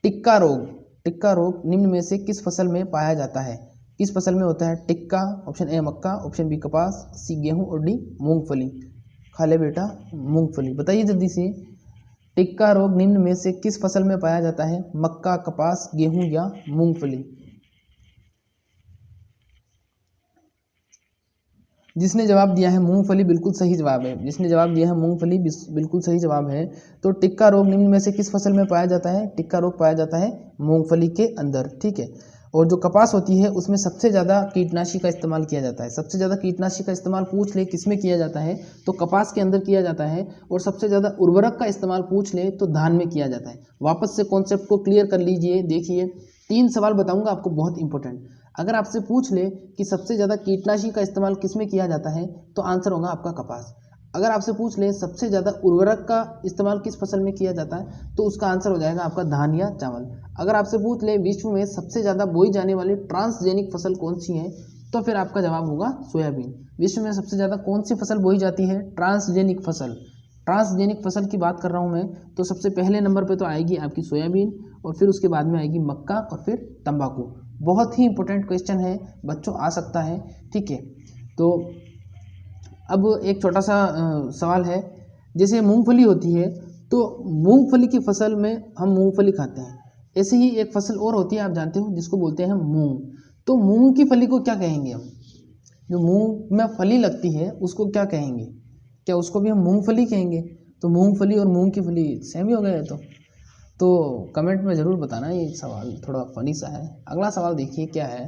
टिक्का रोग। टिक्का रोग निम्न में से किस फसल में पाया जाता है। किस फसल में होता है टिक्का। ऑप्शन ए मक्का, ऑप्शन बी कपास, सी गेहूं और डी मूंगफली। खा ले बेटा मूंगफली। बताइए जल्दी से, टिक्का रोग निम्न में से किस फसल में पाया जाता है, मक्का, कपास, गेहूं या मूंगफली। जिसने जवाब दिया है मूंगफली बिल्कुल सही जवाब है। जिसने जवाब दिया है मूंगफली बिल्कुल सही जवाब है। तो टिक्का रोग निम्न में से किस फसल में पाया जाता है, टिक्का रोग पाया जाता है मूंगफली के अंदर। ठीक है, और जो कपास होती है उसमें सबसे ज़्यादा कीटनाशी का इस्तेमाल किया जाता है। सबसे ज़्यादा कीटनाशी का इस्तेमाल पूछ ले किस में किया जाता है, तो कपास के अंदर किया जाता है। और सबसे ज़्यादा उर्वरक का इस्तेमाल पूछ ले तो धान में किया जाता है। वापस से कॉन्सेप्ट को क्लियर कर लीजिए। देखिए 3 सवाल बताऊंगा आपको बहुत इंपॉर्टेंट। अगर आपसे पूछ ले कि सबसे ज़्यादा कीटनाशी का इस्तेमाल किस में किया जाता है, तो आंसर होगा आपका कपास। अगर आपसे पूछ ले सबसे ज़्यादा उर्वरक का इस्तेमाल किस फसल में किया जाता है, तो उसका आंसर हो जाएगा आपका धान या चावल। अगर आपसे पूछ ले विश्व में सबसे ज़्यादा बोई जाने वाली ट्रांसजेनिक फसल कौन सी है, तो फिर आपका जवाब होगा सोयाबीन। विश्व में सबसे ज़्यादा कौन सी फसल बोई जाती है, ट्रांसजेनिक फसल। ट्रांसजेनिक फसल की बात कर रहा हूँ मैं, तो सबसे पहले नंबर पे तो आएगी आपकी सोयाबीन और फिर उसके बाद में आएगी मक्का और फिर तंबाकू। बहुत ही इंपॉर्टेंट क्वेश्चन है बच्चों, आ सकता है। ठीक है, तो अब एक छोटा सा सवाल है, जैसे मूंगफली होती है तो मूंगफली की फसल में हम मूंगफली खाते हैं, ऐसे ही एक फसल और होती है आप जानते हो जिसको बोलते हैं मूंग। तो मूंग की फली को क्या कहेंगे हम? जो मूंग में फली लगती है उसको क्या कहेंगे? क्या उसको भी हम मूंगफली कहेंगे? तो मूंगफली और मूंग की फली सेम ही हो गया है। तो कमेंट में ज़रूर बताना, ये सवाल थोड़ा फनी सा है। अगला सवाल देखिए क्या है,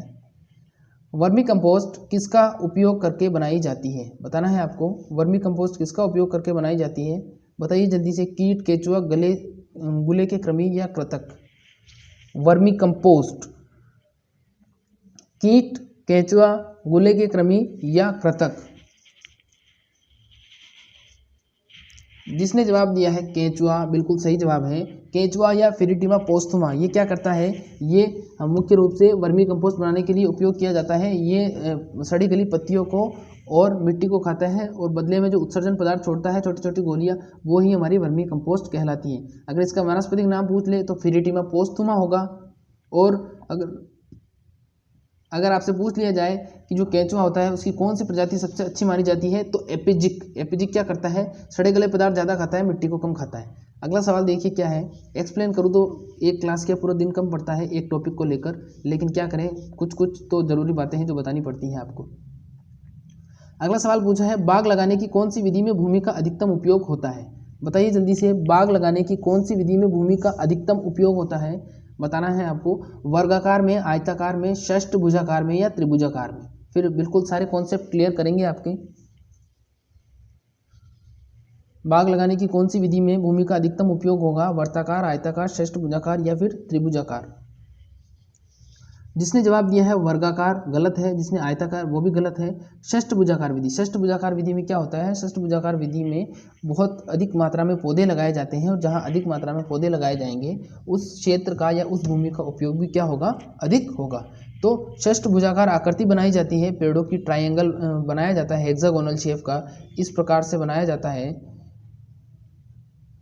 वर्मी कंपोस्ट किसका उपयोग करके बनाई जाती है? बताना है आपको, वर्मी कंपोस्ट किसका उपयोग करके बनाई जाती है? बताइए जल्दी से। कीट, केचुआ, गुले के कृमि या कृंतक? वर्मी कंपोस्ट कीट, केचुआ, गुले के कृमि या कृंतक? जिसने जवाब दिया है केचुआ, बिल्कुल सही जवाब है। केचुआ या फिरिटिमा पोस्थुमा ये क्या करता है? ये मुख्य रूप से वर्मी कंपोस्ट बनाने के लिए उपयोग किया जाता है। ये सड़ी गली पत्तियों को और मिट्टी को खाता है और बदले में जो उत्सर्जन पदार्थ छोड़ता है, छोटी छोटी गोलियां, वो ही हमारी वर्मी कंपोस्ट कहलाती है। अगर इसका वानस्पतिक नाम पूछ ले तो फिरिटिमा पोस्थुमा होगा। और अगर आपसे पूछ लिया जाए कि जो केंचुआ होता है उसकी कौन सी प्रजाति सबसे अच्छी मानी जाती है, तो एपिजिक क्या करता है? सड़े गले पदार्थ ज़्यादा खाता है, मिट्टी को कम खाता है। अगला सवाल देखिए क्या है, एक्सप्लेन करूँ तो एक क्लास के पूरा दिन कम पड़ता है एक टॉपिक को लेकर, लेकिन क्या करें, कुछ कुछ तो ज़रूरी बातें हैं जो बतानी पड़ती हैं आपको। अगला सवाल पूछा है, बाग लगाने की कौन सी विधि में भूमि का अधिकतम उपयोग होता है? बताइए जल्दी से, बाग लगाने की कौन सी विधि में भूमि का अधिकतम उपयोग होता है? बताना है आपको, वर्गाकार में, आयताकार में, षष्ठभुजाकार में या त्रिभुजाकार में? फिर बिल्कुल सारे कॉन्सेप्ट क्लियर करेंगे आपके। बाग लगाने की कौन सी विधि में भूमि का अधिकतम उपयोग होगा? वर्ताकार, आयताकार, षष्ठभुजाकार या फिर त्रिभुजाकार? जिसने जवाब दिया है वर्गाकार गलत है, जिसने आयताकार वो भी गलत है। षष्ठभुजाकार विधि, षष्ठभुजाकार विधि में क्या होता है? षष्ठभुजाकार विधि में बहुत अधिक मात्रा में पौधे लगाए जाते हैं और जहां अधिक मात्रा में पौधे लगाए जाएंगे उस क्षेत्र का या उस भूमि का उपयोग भी क्या होगा? अधिक होगा। तो षष्ठभुजाकार आकृति बनाई जाती है, पेड़ों की ट्राइंगल बनाया जाता है, हेक्सागोनल शेप का, इस प्रकार से बनाया जाता है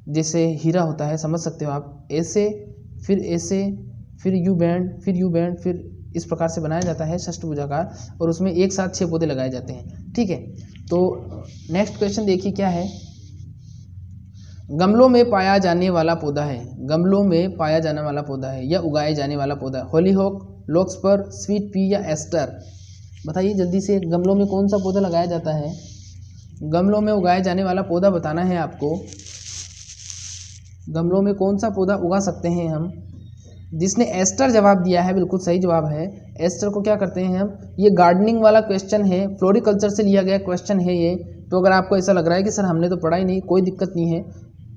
जैसे हीरा होता है, समझ सकते हो आप। ऐसे, फिर यू बैंड, फिर इस प्रकार से बनाया जाता है षष्ठभुजाकार, और उसमें एक साथ 6 पौधे लगाए जाते हैं। ठीक है, तो नेक्स्ट क्वेश्चन देखिए क्या है, गमलों में पाया जाने वाला पौधा है, गमलों में पाया जाने वाला पौधा है या उगाए जाने वाला पौधा है, हॉलीहॉक, लॉक्सपर, स्वीट पी या एस्टर? बताइए जल्दी से, गमलों में कौन सा पौधा लगाया जाता है? गमलों में उगाए जाने वाला पौधा बताना है आपको। गमलों में कौन सा पौधा उगा सकते हैं हम? जिसने एस्टर जवाब दिया है बिल्कुल सही जवाब है। एस्टर को क्या करते हैं हम? ये गार्डनिंग वाला क्वेश्चन है, फ्लोरिकल्चर से लिया गया क्वेश्चन है ये। तो अगर आपको ऐसा लग रहा है कि सर हमने तो पढ़ा ही नहीं, कोई दिक्कत नहीं है,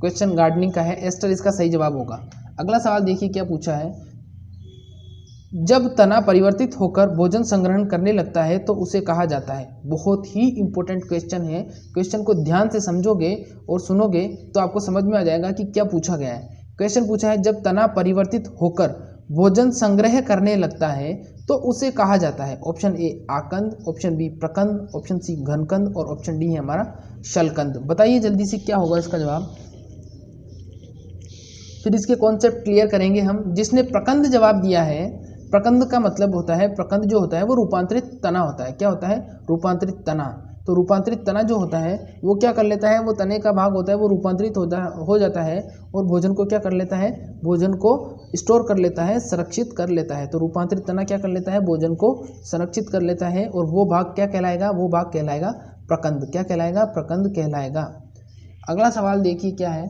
क्वेश्चन गार्डनिंग का है, एस्टर इसका सही जवाब होगा। अगला सवाल देखिए क्या पूछा है, जब तना परिवर्तित होकर भोजन संग्रहण करने लगता है तो उसे कहा जाता है? बहुत ही इंपॉर्टेंट क्वेश्चन है, क्वेश्चन को ध्यान से समझोगे और सुनोगे तो आपको समझ में आ जाएगा कि क्या पूछा गया है। क्वेश्चन पूछा है, जब तना परिवर्तित होकर भोजन संग्रह करने लगता है तो उसे कहा जाता है? ऑप्शन ए आकंद, ऑप्शन बी प्रकंद, ऑप्शन सी घनकंद और ऑप्शन डी है हमारा शलकंद। बताइए जल्दी से क्या होगा इसका जवाब, फिर इसके कॉन्सेप्ट क्लियर करेंगे हम। जिसने प्रकंद जवाब दिया है, प्रकंद का मतलब होता है, प्रकंद जो होता है वो रूपांतरित तना होता है। क्या होता है? रूपांतरित तना। तो रूपांतरित तना जो होता है वो क्या कर लेता है, वो तने का भाग होता है वो रूपांतरित हो जाता है और भोजन को क्या कर लेता है? भोजन को स्टोर कर लेता है, संरक्षित कर लेता है। तो रूपांतरित तना क्या कर लेता है? भोजन को संरक्षित कर लेता है और वो भाग क्या कहलाएगा? वो भाग कहलाएगा प्रकंद। क्या कहलाएगा? प्रकंद कहलाएगा। अगला सवाल देखिए क्या है,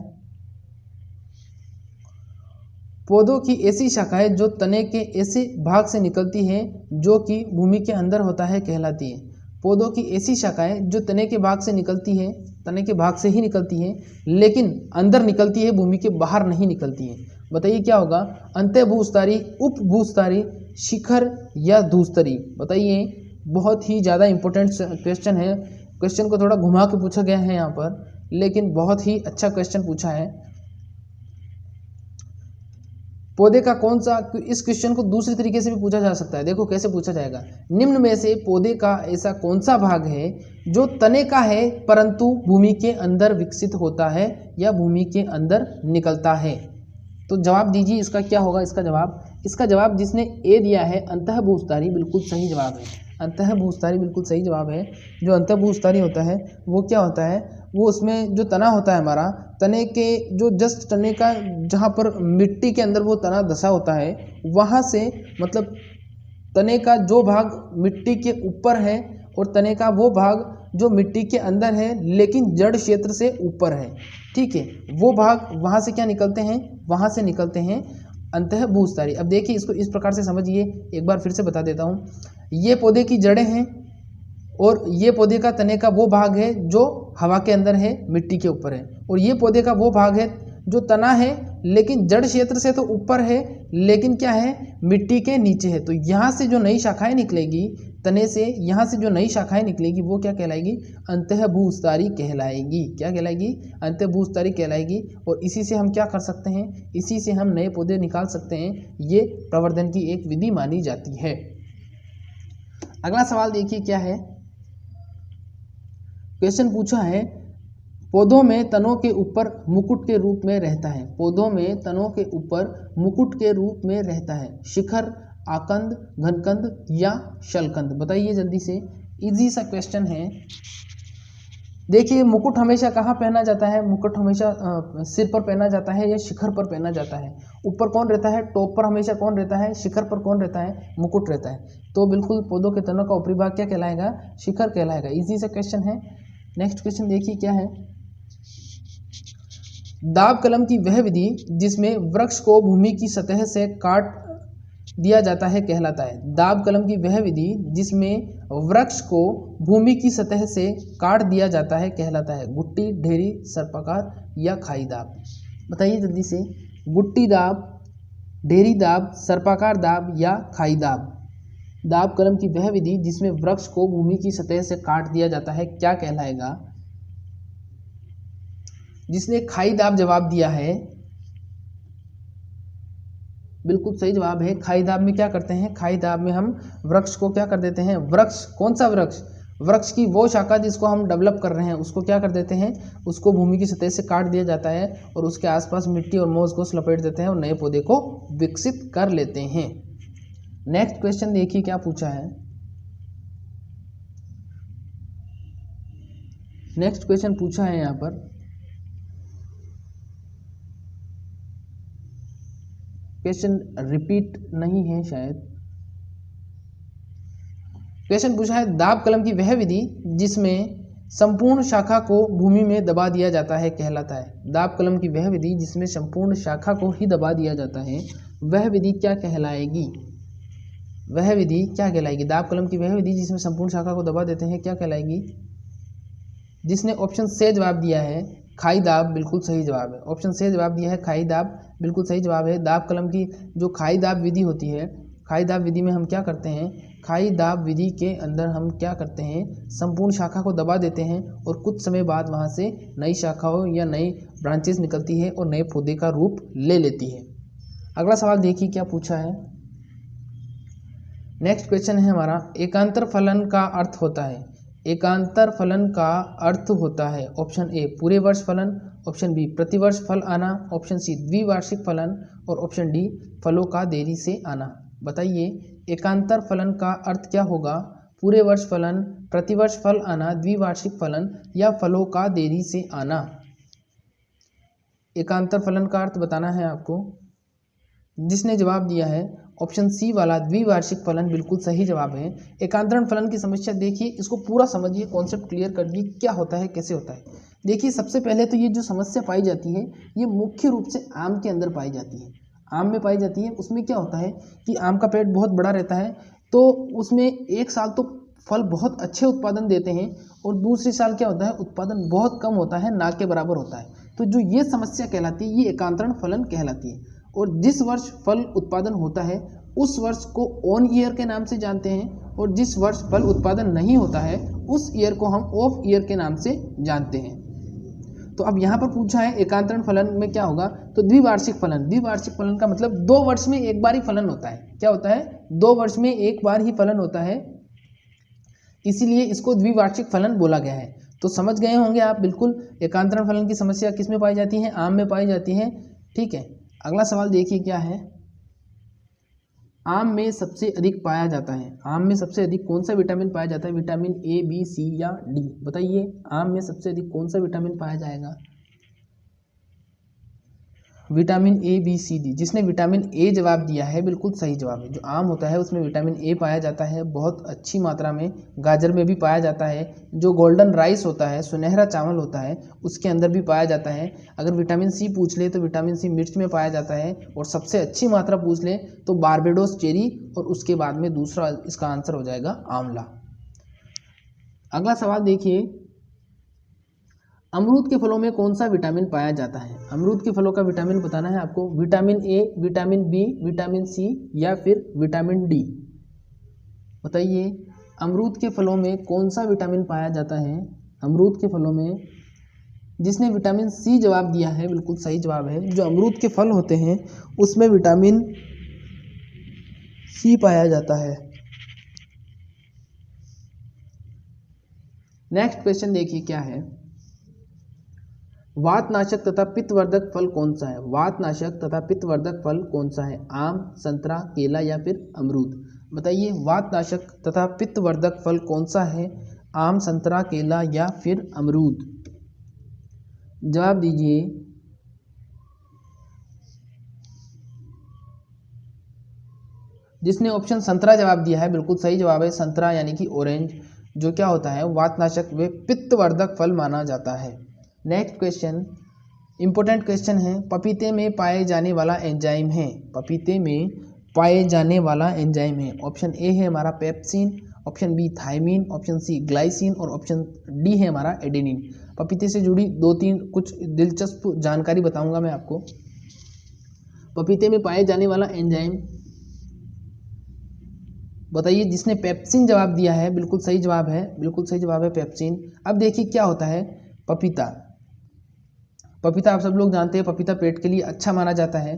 पौधों की ऐसी शाखाएं जो तने के ऐसे भाग से निकलती हैं जो कि भूमि के अंदर होता है कहलाती है? पौधों की ऐसी शाखाएं जो तने के भाग से निकलती हैं, तने के भाग से ही निकलती हैं लेकिन अंदर निकलती है, भूमि के बाहर नहीं निकलती है। बताइए क्या होगा? अंतःभूस्तरी, उपभूस्तरी, शिखर या धूस्तरी? बताइए, बहुत ही ज़्यादा इंपॉर्टेंट क्वेश्चन है। क्वेश्चन को थोड़ा घुमा के पूछा गया है यहाँ पर, लेकिन बहुत ही अच्छा क्वेश्चन पूछा है। पौधे का कौन सा, इस क्वेश्चन को दूसरी तरीके से भी पूछा जा सकता है। देखो कैसे पूछा जाएगा, निम्न में से पौधे का ऐसा कौन सा भाग है जो तने का है परंतु भूमि के अंदर विकसित होता है या भूमि के अंदर निकलता है? तो जवाब दीजिए इसका क्या होगा इसका जवाब। इसका जवाब जिसने ए दिया है अंतःभूस्तारी बिल्कुल सही जवाब है। अंतःभूस्तारी बिल्कुल सही जवाब है। जो अंतःभूस्तारी होता है वो क्या होता है, वो उसमें जो तना होता है हमारा, तने के जो जस्ट तने का जहाँ पर मिट्टी के अंदर वो तना धसा होता है वहाँ से, मतलब तने का जो भाग मिट्टी के ऊपर है और तने का वो भाग जो मिट्टी के अंदर है लेकिन जड़ क्षेत्र से ऊपर है, ठीक है, वो भाग वहाँ से क्या निकलते हैं, वहाँ से निकलते हैं अंतःभूस्तारी। अब देखिए इसको इस प्रकार से समझिए, एक बार फिर से बता देता हूँ। ये पौधे की जड़ें हैं और ये पौधे का तने का वो भाग है जो हवा के अंदर है, मिट्टी के ऊपर है, और ये पौधे का वो भाग है जो तना है लेकिन जड़ क्षेत्र से तो ऊपर है लेकिन क्या है, मिट्टी के नीचे है। तो यहाँ से जो नई शाखाएं निकलेगी तने से, यहाँ से जो नई शाखाएं निकलेगी वो क्या कहलाएगी, अंतःभूस्तारी कहलाएगी। क्या कहलाएगी, अंतःभूस्तारी कहलाएगी। और इसी से हम क्या कर सकते हैं, इसी से हम नए पौधे निकाल सकते हैं। ये प्रवर्धन की एक विधि मानी जाती है। अगला सवाल देखिए क्या है, क्वेश्चन पूछा है पौधों में तनों के ऊपर मुकुट के रूप में रहता है। पौधों में तनों के ऊपर मुकुट के रूप में रहता है, शिखर, आकंद, घनकंद या शलकंद। बताइए जल्दी से, इजी सा क्वेश्चन है। देखिए मुकुट हमेशा कहाँ पहना जाता है, मुकुट हमेशा सिर पर पहना जाता है या शिखर पर पहना जाता है। ऊपर कौन रहता है, टॉप पर हमेशा कौन रहता है, शिखर पर कौन रहता है, मुकुट रहता है। तो बिल्कुल पौधों के तनों का ऊपरी भाग क्या कहलाएगा, शिखर कहलाएगा। इजी सा क्वेश्चन है। नेक्स्ट क्वेश्चन देखिए क्या है, दाब कलम की वह विधि जिसमें वृक्ष को भूमि की सतह से काट दिया जाता है कहलाता है। दाब कलम की वह विधि जिसमें वृक्ष को भूमि की सतह से काट दिया जाता है कहलाता है। गुट्टी, ढेरी, सर्पाकार या खाई दाब। बताइए जल्दी से, गुट्टी दाब, ढेरी दाब, सर्पाकार दाब या खाई दाब। दाब कलम की वह विधि जिसमें वृक्ष को भूमि की सतह से काट दिया जाता है क्या कहलाएगा। जिसने खाई दाब जवाब दिया है बिल्कुल सही जवाब है। खाई दाब में क्या करते हैं, खाई दाब में हम वृक्ष को क्या कर देते हैं, वृक्ष, कौन सा वृक्ष, वृक्ष की वो शाखा जिसको हम डेवलप कर रहे हैं उसको क्या कर देते हैं, उसको भूमि की सतह से काट दिया जाता है और उसके आसपास मिट्टी और मोस को लपेट देते हैं और नए पौधे को विकसित कर लेते हैं। नेक्स्ट क्वेश्चन देखिए क्या पूछा है। नेक्स्ट क्वेश्चन पूछा है यहाँ पर, क्वेश्चन रिपीट नहीं है शायद। क्वेश्चन पूछा है दाब कलम की वह विधि जिसमें संपूर्ण शाखा को भूमि में दबा दिया जाता है कहलाता है। दाब कलम की वह विधि जिसमें संपूर्ण शाखा को ही दबा दिया जाता है, वह विधि क्या कहलाएगी, वह विधि क्या कहलाएगी। दाब कलम की वह विधि जिसमें संपूर्ण शाखा को दबा देते हैं क्या कहलाएगी। जिसने ऑप्शन से जवाब दिया है खाई दाब बिल्कुल सही जवाब है। ऑप्शन से जवाब दिया है खाई दाब बिल्कुल सही जवाब है। दाब कलम की जो खाई दाब विधि होती है, खाई दाब विधि में हम क्या करते हैं, खाई दाब विधि के अंदर हम क्या करते हैं, संपूर्ण शाखा को दबा देते हैं और कुछ समय बाद वहाँ से नई शाखाओं या नई ब्रांचेस निकलती है और नए पौधे का रूप ले लेती है। अगला सवाल देखिए क्या पूछा है। नेक्स्ट क्वेश्चन है हमारा, एकांतर फलन का अर्थ होता है। एकांतर फलन का अर्थ होता है ऑप्शन ए पूरे वर्ष फलन, ऑप्शन बी प्रतिवर्ष फल आना, ऑप्शन सी द्विवार्षिक फलन और ऑप्शन डी फलों का देरी से आना। बताइए एकांतर फलन का अर्थ क्या होगा, पूरे वर्ष फलन, प्रतिवर्ष फल आना, द्विवार्षिक फलन या फलों का देरी से आना। एकांतर फलन का अर्थ बताना है आपको। जिसने जवाब दिया है ऑप्शन सी वाला द्विवार्षिक फलन बिल्कुल सही जवाब है। एकांतरण फलन की समस्या देखिए, इसको पूरा समझिए, कॉन्सेप्ट क्लियर कर दी क्या होता है कैसे होता है। देखिए सबसे पहले तो ये जो समस्या पाई जाती है ये मुख्य रूप से आम के अंदर पाई जाती है, आम में पाई जाती है। उसमें क्या होता है कि आम का पेड़ बहुत बड़ा रहता है तो उसमें एक साल तो फल बहुत अच्छे उत्पादन देते हैं और दूसरे साल क्या होता है उत्पादन बहुत कम होता है, ना के बराबर होता है। तो जो ये समस्या कहलाती है ये एकांतरण फलन कहलाती है। और जिस वर्ष फल उत्पादन होता है उस वर्ष को ऑन ईयर के नाम से जानते हैं और जिस वर्ष फल उत्पादन नहीं होता है उस ईयर को हम ऑफ ईयर के नाम से जानते हैं। तो अब यहाँ पर पूछा है एकांतरण फलन में क्या होगा, तो द्विवार्षिक फलन। द्विवार्षिक फलन का मतलब 2 वर्ष में एक बार ही फलन होता है। क्या होता है, 2 वर्ष में एक बार ही फलन होता है, इसीलिए इसको द्विवार्षिक फलन बोला गया है। तो समझ गए होंगे आप बिल्कुल एकांतरण फलन की समस्या किस में पाई जाती है, आम में पाई जाती है। ठीक है, अगला सवाल देखिए क्या है। आम में सबसे अधिक पाया जाता है, आम में सबसे अधिक कौन सा विटामिन पाया जाता है? विटामिन ए, बी, सी या डी? बताइए आम में सबसे अधिक कौन सा विटामिन पाया जाएगा? Vitamin A, B, C, D. जिसने विटामिन ए जवाब दिया है बिल्कुल सही जवाब है। जो आम होता है उसमें विटामिन ए पाया जाता है बहुत अच्छी मात्रा में, गाजर में भी पाया जाता है, जो गोल्डन राइस होता है, सुनहरा चावल होता है, उसके अंदर भी पाया जाता है। अगर विटामिन सी पूछ ले तो विटामिन सी मिर्च में पाया जाता है, और सबसे अच्छी मात्रा पूछ ले तो बारबेडोस चेरी, और उसके बाद में दूसरा इसका आंसर हो जाएगा आंवला। अगला सवाल देखिए, अमरूद के फलों में कौन सा विटामिन पाया जाता है? अमरूद के फलों का विटामिन बताना है आपको। Vitamin A, vitamin B, vitamin C या फिर विटामिन डी? बताइए अमरूद के फलों में कौन सा विटामिन पाया जाता है? अमरूद के फलों में जिसने विटामिन सी जवाब दिया है बिल्कुल सही जवाब है। जो अमरूद के फल होते हैं उसमें विटामिन सी पाया जाता है। नेक्स्ट क्वेश्चन देखिए क्या है, वातनाशक तथा पित्तवर्धक फल कौन सा है? वातनाशक तथा पित्तवर्धक फल कौन सा है? आम, संतरा, केला या फिर अमरूद? बताइए वातनाशक तथा पित्तवर्धक फल कौन सा है? आम, संतरा, केला या फिर अमरूद? जवाब दीजिए। जिसने ऑप्शन संतरा जवाब दिया है बिल्कुल सही जवाब है। संतरा यानी कि ऑरेंज जो क्या होता है वातनाशक व पित्तवर्धक फल माना जाता है। नेक्स्ट क्वेश्चन इंपॉर्टेंट क्वेश्चन है, पपीते में पाए जाने वाला एंजाइम है? पपीते में पाए जाने वाला एंजाइम है। ऑप्शन ए है हमारा pepsin, option B thiamine, option C glycine और ऑप्शन डी है हमारा एडेनिन। पपीते से जुड़ी 2-3 कुछ दिलचस्प जानकारी बताऊंगा मैं आपको। पपीते में पाए जाने वाला एंजाइम बताइए। जिसने पेप्सिन जवाब दिया है बिल्कुल सही जवाब है, बिल्कुल सही जवाब है पेप्सिन। अब देखिए क्या होता है, पपीता आप सब लोग जानते हैं पपीता पेट के लिए अच्छा माना जाता है।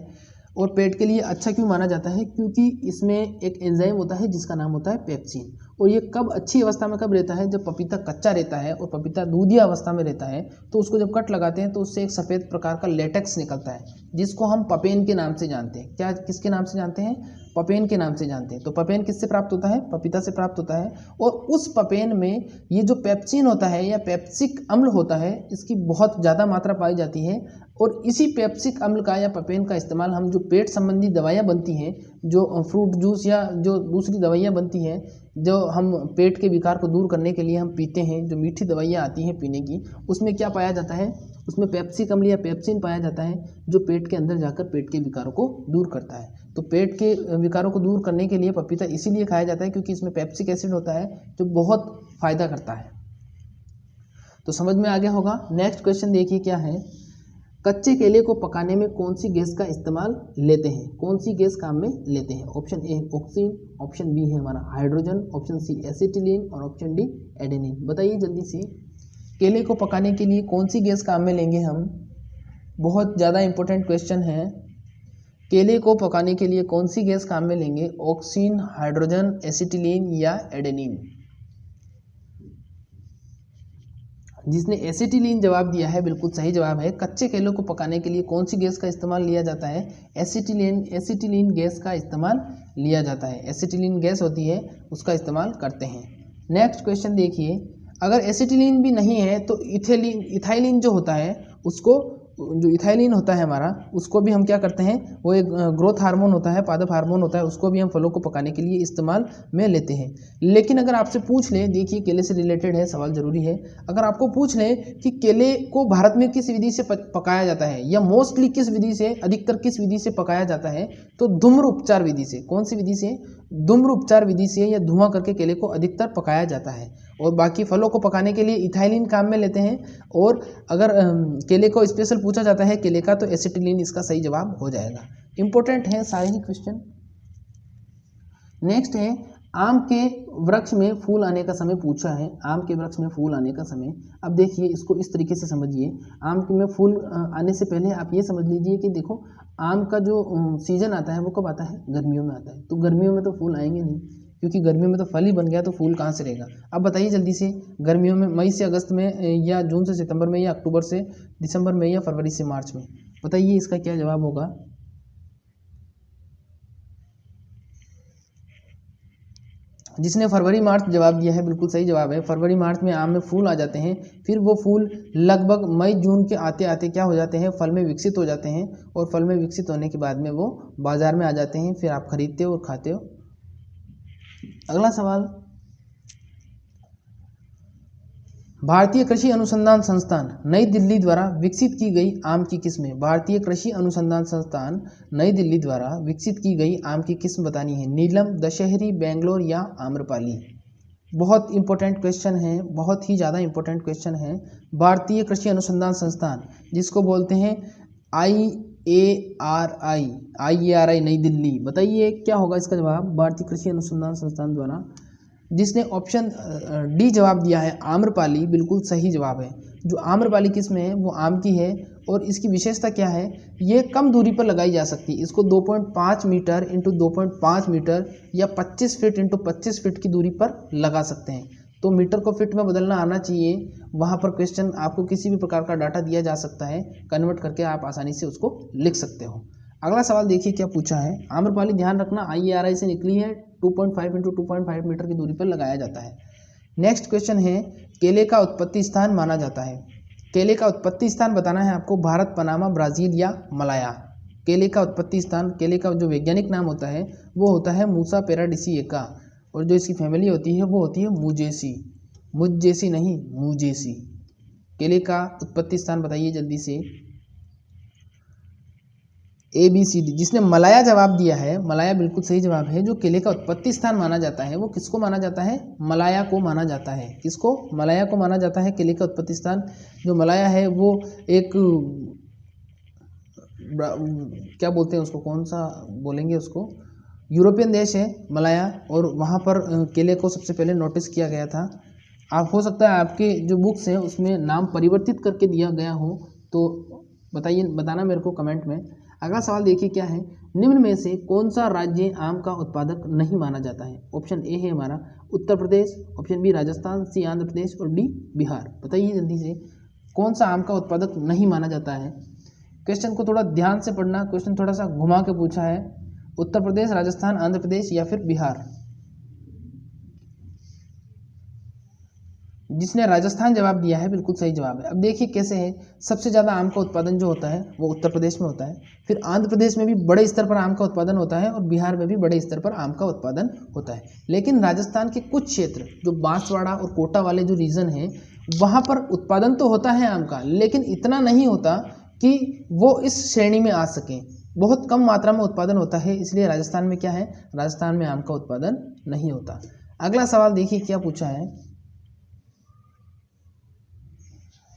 और पेट के लिए अच्छा क्यों माना जाता है? क्योंकि इसमें एक एंजाइम होता है जिसका नाम होता है पेप्सिन। और ये कब अच्छी अवस्था में कब रहता है? जब पपीता कच्चा रहता है और पपीता दूधिया अवस्था में रहता है, तो उसको जब कट लगाते हैं तो उससे एक सफ़ेद प्रकार का लेटेक्स निकलता है जिसको हम पपेन के नाम से जानते हैं। क्या किसके नाम से जानते हैं? पपेन के नाम से जानते हैं। तो पपेन किससे प्राप्त होता है? पपीता से प्राप्त होता है। और उस पपेन में ये जो पेप्सिन होता है या पेप्सिक अम्ल होता है इसकी बहुत ज़्यादा मात्रा पाई जाती है। और इसी पेप्सिक अम्ल का या पपेन का इस्तेमाल हम जो पेट संबंधी दवाइयाँ बनती हैं, जो फ्रूट जूस या जो दूसरी दवाइयाँ बनती हैं, जो हम पेट के विकार को दूर करने के लिए हम पीते हैं, जो मीठी दवाइयाँ आती हैं पीने की, उसमें क्या पाया जाता है? उसमें पेप्सिक अम्ल या पेप्सिन पाया जाता है जो पेट के अंदर जाकर पेट के विकारों को दूर करता है। तो पेट के विकारों को दूर करने के लिए पपीता इसीलिए खाया जाता है क्योंकि इसमें पेप्सिक एसिड होता है जो बहुत फायदा करता है। तो समझ में आ गया होगा। नेक्स्ट क्वेश्चन देखिए क्या है, कच्चे केले को पकाने में कौन सी गैस का इस्तेमाल लेते हैं? कौन सी गैस काम में लेते हैं? Option A oxygen, option B है हमारा हाइड्रोजन, ऑप्शन सी एसिटिलीन और ऑप्शन डी एडेनिन। बताइए जल्दी से, केले को पकाने के लिए कौन सी गैस काम में लेंगे हम? बहुत ज़्यादा इंपॉर्टेंट क्वेश्चन है। केले को पकाने के लिए कौन सी गैस काम में लेंगे? ऑक्सीजन, हाइड्रोजन, एसिटिलीन या एडेनिन? जिसने एसिटिलीन जवाब दिया है बिल्कुल सही जवाब है। कच्चे केलों को पकाने के लिए कौन सी गैस का इस्तेमाल लिया जाता है? एसिटिलीन गैस का इस्तेमाल लिया जाता है। एसिटिलीन गैस होती है उसका इस्तेमाल करते हैं। नेक्स्ट क्वेश्चन देखिए, अगर एसिटिलीन भी नहीं है तो इथाइलिन जो होता है उसको, जो इथाइलिन होता है हमारा, उसको भी हम क्या करते हैं, वो एक ग्रोथ हार्मोन होता है, पादप हार्मोन होता है, उसको भी हम फलों को पकाने के लिए इस्तेमाल में लेते हैं। लेकिन अगर आपसे पूछ लें, देखिए केले से रिलेटेड है सवाल जरूरी है, अगर आपको पूछ लें कि केले को भारत में किस विधि से पकाया जाता है या मोस्टली किस विधि से, अधिकतर किस विधि से पकाया जाता है, तो धूम्र उपचार विधि से। कौन सी विधि से? धूम्र उपचार विधि से या धुआं करके केले को अधिकतर पकाया जाता है। और बाकी फलों को पकाने के लिए इथाइलिन काम में लेते हैं। और अगर केले को स्पेशल पूछा जाता है केले का, तो एसिटिलीन इसका सही जवाब हो जाएगा। इंपॉर्टेंट है सारे ही क्वेश्चन। नेक्स्ट है, आम के वृक्ष में फूल आने का समय पूछा है। आम के वृक्ष में फूल आने का समय, अब देखिए इसको इस तरीके से समझिए। आम में फूल आने से पहले आप ये समझ लीजिए कि देखो आम का जो सीजन आता है वो कब आता है? गर्मियों में आता है। तो गर्मियों में तो फूल आएंगे नहीं, क्योंकि गर्मियों में तो फल ही बन गया, तो फूल कहाँ से रहेगा? अब बताइए जल्दी से, गर्मियों में मई से अगस्त में या जून से सितंबर में या अक्टूबर से दिसंबर में या फरवरी से मार्च में? बताइए इसका क्या जवाब होगा? जिसने फरवरी मार्च जवाब दिया है बिल्कुल सही जवाब है। फरवरी मार्च में आम में फूल आ जाते हैं, फिर वो फूल लगभग मई जून के आते आते क्या हो जाते हैं, फल में विकसित हो जाते हैं, और फल में विकसित होने के बाद में वो बाजार में आ जाते हैं, फिर आप खरीदते हो और खाते हो। अगला सवाल, भारतीय कृषि अनुसंधान संस्थान नई दिल्ली द्वारा विकसित की गई आम की किस्में। भारतीय कृषि अनुसंधान संस्थान नई दिल्ली द्वारा विकसित की गई आम की किस्म बतानी है। नीलम, दशहरी, बेंगलोर या आम्रपाली। बहुत इंपॉर्टेंट क्वेश्चन है, बहुत ही ज़्यादा इंपॉर्टेंट क्वेश्चन है। भारतीय कृषि अनुसंधान संस्थान जिसको बोलते हैं IARI नई दिल्ली। बताइए क्या होगा इसका जवाब। भारतीय कृषि अनुसंधान संस्थान द्वारा, जिसने ऑप्शन डी जवाब दिया है आम्रपाली, बिल्कुल सही जवाब है। जो आम्रपाली किस्म है वो आम की है, और इसकी विशेषता क्या है, ये कम दूरी पर लगाई जा सकती है। इसको 2.5 मीटर इंटू 2.5 मीटर या 25 फीट इंटू 25 फीट की दूरी पर लगा सकते हैं। तो मीटर को फिट में बदलना आना चाहिए। वहाँ पर क्वेश्चन आपको किसी भी प्रकार का डाटा दिया जा सकता है, कन्वर्ट करके आप आसानी से उसको लिख सकते हो। अगला सवाल देखिए क्या पूछा है। आम्रपाली, ध्यान रखना, IARI से निकली है, 2.5 इंटू 2.5 मीटर की दूरी पर लगाया जाता है। नेक्स्ट क्वेश्चन है, केले का उत्पत्ति स्थान माना जाता है। केले का उत्पत्ति स्थान बताना है आपको, भारत, पनामा, ब्राज़ील या मलाया। केले का उत्पत्ति स्थान, केले का जो वैज्ञानिक नाम होता है वो होता है मूसा पेराडिसिएका, और जो इसकी फैमिली होती है वो होती है मुजेसी। मुजेसी नहीं, मुजेसी। केले का उत्पत्ति स्थान बताइए जल्दी से। ABCD। जिसने मलाया जवाब दिया है, मलाया बिल्कुल सही जवाब है। जो केले का उत्पत्ति स्थान माना जाता है वो किसको माना जाता है, मलाया को माना जाता है। किसको, मलाया को माना जाता है केले का उत्पत्ति स्थान। जो मलाया है वो एक क्या बोलते हैं उसको, कौन सा बोलेंगे उसको, यूरोपियन देश है मलाया, और वहाँ पर केले को सबसे पहले नोटिस किया गया था। आप हो सकता है आपके जो बुक्स हैं उसमें नाम परिवर्तित करके दिया गया हो, तो बताइए, बताना मेरे को कमेंट में। अगला सवाल देखिए क्या है, निम्न में से कौन सा राज्य आम का उत्पादक नहीं माना जाता है। ऑप्शन ए है हमारा उत्तर प्रदेश, ऑप्शन बी राजस्थान, सी आंध्र प्रदेश और डी बिहार। बताइए जल्दी से कौन सा आम का उत्पादक नहीं माना जाता है। क्वेश्चन को थोड़ा ध्यान से पढ़ना, क्वेश्चन थोड़ा सा घुमा के पूछा है। उत्तर प्रदेश, राजस्थान, आंध्र प्रदेश या फिर बिहार। जिसने राजस्थान जवाब दिया है बिल्कुल सही जवाब है। अब देखिए कैसे है, सबसे ज़्यादा आम का उत्पादन जो होता है वो उत्तर प्रदेश में होता है, फिर आंध्र प्रदेश में भी बड़े स्तर पर आम का उत्पादन होता है, और बिहार में भी बड़े स्तर पर आम का उत्पादन होता है। लेकिन राजस्थान के कुछ क्षेत्र जो बांसवाड़ा और कोटा वाले जो रीजन हैं वहाँ पर उत्पादन तो होता है आम का, लेकिन इतना नहीं होता कि वो इस श्रेणी में आ सकें। बहुत कम मात्रा में उत्पादन होता है, इसलिए राजस्थान में क्या है, राजस्थान में आम का उत्पादन नहीं होता। अगला सवाल देखिए क्या पूछा है,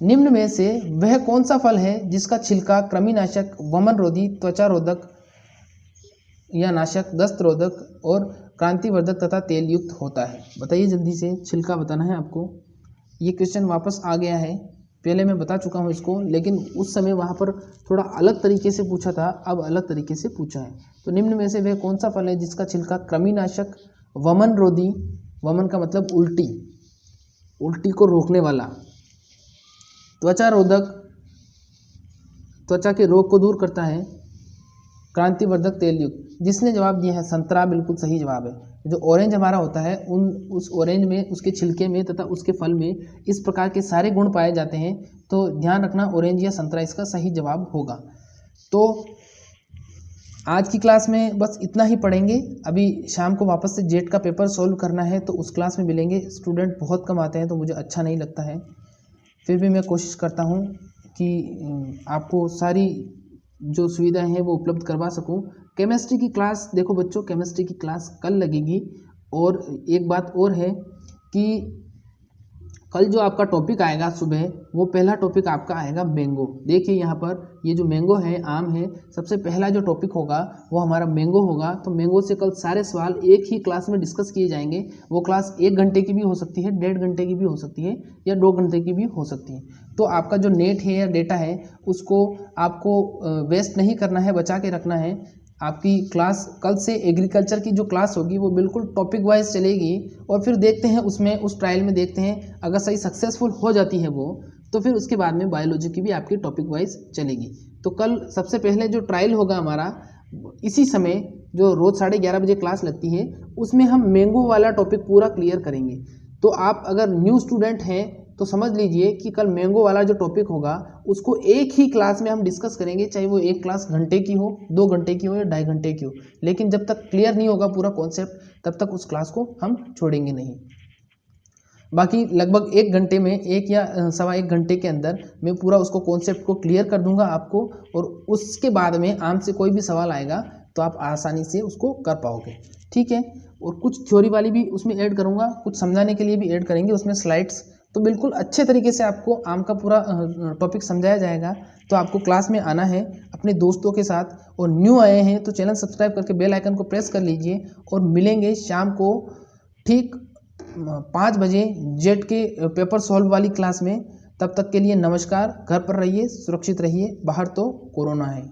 निम्न में से वह कौन सा फल है जिसका छिलका कृमिनाशक, वमनरोधी, त्वचारोधक या नाशक, दस्तरोधक और क्रांतिवर्धक तथा तेल युक्त होता है। बताइए जल्दी से, छिलका बताना है आपको। ये क्वेश्चन वापस आ गया है, पहले मैं बता चुका हूँ इसको, लेकिन उस समय वहाँ पर थोड़ा अलग तरीके से पूछा था, अब अलग तरीके से पूछा है। तो निम्न में से वह कौन सा फल है जिसका छिलका कृमिनाशक, वमनरोधी, वमन का मतलब उल्टी, उल्टी को रोकने वाला, त्वचारोधक, त्वचा के रोग को दूर करता है, क्रांतिवर्धक, तेल युक्त। जिसने जवाब दिया है संतरा, बिल्कुल सही जवाब है। जो ऑरेंज हमारा होता है उस ऑरेंज में, उसके छिलके में तथा उसके फल में इस प्रकार के सारे गुण पाए जाते हैं, तो ध्यान रखना ऑरेंज या संतरा इसका सही जवाब होगा। तो आज की क्लास में बस इतना ही पढ़ेंगे। अभी शाम को वापस से जेट का पेपर सॉल्व करना है, तो उस क्लास में मिलेंगे। स्टूडेंट बहुत कम आते हैं तो मुझे अच्छा नहीं लगता है, फिर भी मैं कोशिश करता हूँ कि आपको सारी जो सुविधाएं हैं वो उपलब्ध करवा सकूं। केमिस्ट्री की क्लास देखो बच्चों, केमिस्ट्री की क्लास कल लगेगी। और एक बात और है कि कल जो आपका टॉपिक आएगा सुबह, वो पहला टॉपिक आपका आएगा मैंगो। देखिए यहाँ पर ये जो मैंगो है, आम है, सबसे पहला जो टॉपिक होगा वो हमारा मैंगो होगा। तो मैंगो से कल सारे सवाल एक ही क्लास में डिस्कस किए जाएंगे। वो क्लास 1 घंटे की भी हो सकती है, 1.5 घंटे की भी हो सकती है, या 2 घंटे की भी हो सकती है। तो आपका जो नेट है या डेटा है उसको आपको वेस्ट नहीं करना है, बचा के रखना है। आपकी क्लास कल से एग्रीकल्चर की जो क्लास होगी वो बिल्कुल टॉपिक वाइज चलेगी, और फिर देखते हैं उसमें, उस ट्रायल में देखते हैं अगर सही सक्सेसफुल हो जाती है वो, तो फिर उसके बाद में बायोलॉजी की भी आपकी टॉपिक वाइज चलेगी। तो कल सबसे पहले जो ट्रायल होगा हमारा, इसी समय जो रोज़ 11:30 बजे क्लास लगती है, उसमें हम मैंगो वाला टॉपिक पूरा क्लियर करेंगे। तो आप अगर न्यू स्टूडेंट हैं तो समझ लीजिए कि कल मैंगो वाला जो टॉपिक होगा उसको एक ही क्लास में हम डिस्कस करेंगे, चाहे वो एक क्लास घंटे की हो, 2 घंटे की हो या 2.5 घंटे की हो। लेकिन जब तक क्लियर नहीं होगा पूरा कॉन्सेप्ट तब तक उस क्लास को हम छोड़ेंगे नहीं। बाकी लगभग 1 घंटे में, 1 या 1.25 घंटे के अंदर मैं पूरा उसको कॉन्सेप्ट को क्लियर कर दूंगा आपको, और उसके बाद में आपसे कोई भी सवाल आएगा तो आप आसानी से उसको कर पाओगे। ठीक है, और कुछ थ्योरी वाली भी उसमें ऐड करूंगा, कुछ समझाने के लिए भी ऐड करेंगे उसमें स्लाइड्स, तो बिल्कुल अच्छे तरीके से आपको आम का पूरा टॉपिक समझाया जाएगा। तो आपको क्लास में आना है अपने दोस्तों के साथ, और न्यू आए हैं तो चैनल सब्सक्राइब करके बेल आइकन को प्रेस कर लीजिए। और मिलेंगे शाम को ठीक 5 बजे जेट के पेपर सॉल्व वाली क्लास में। तब तक के लिए नमस्कार, घर पर रहिए, सुरक्षित रहिए, बाहर तो कोरोना है।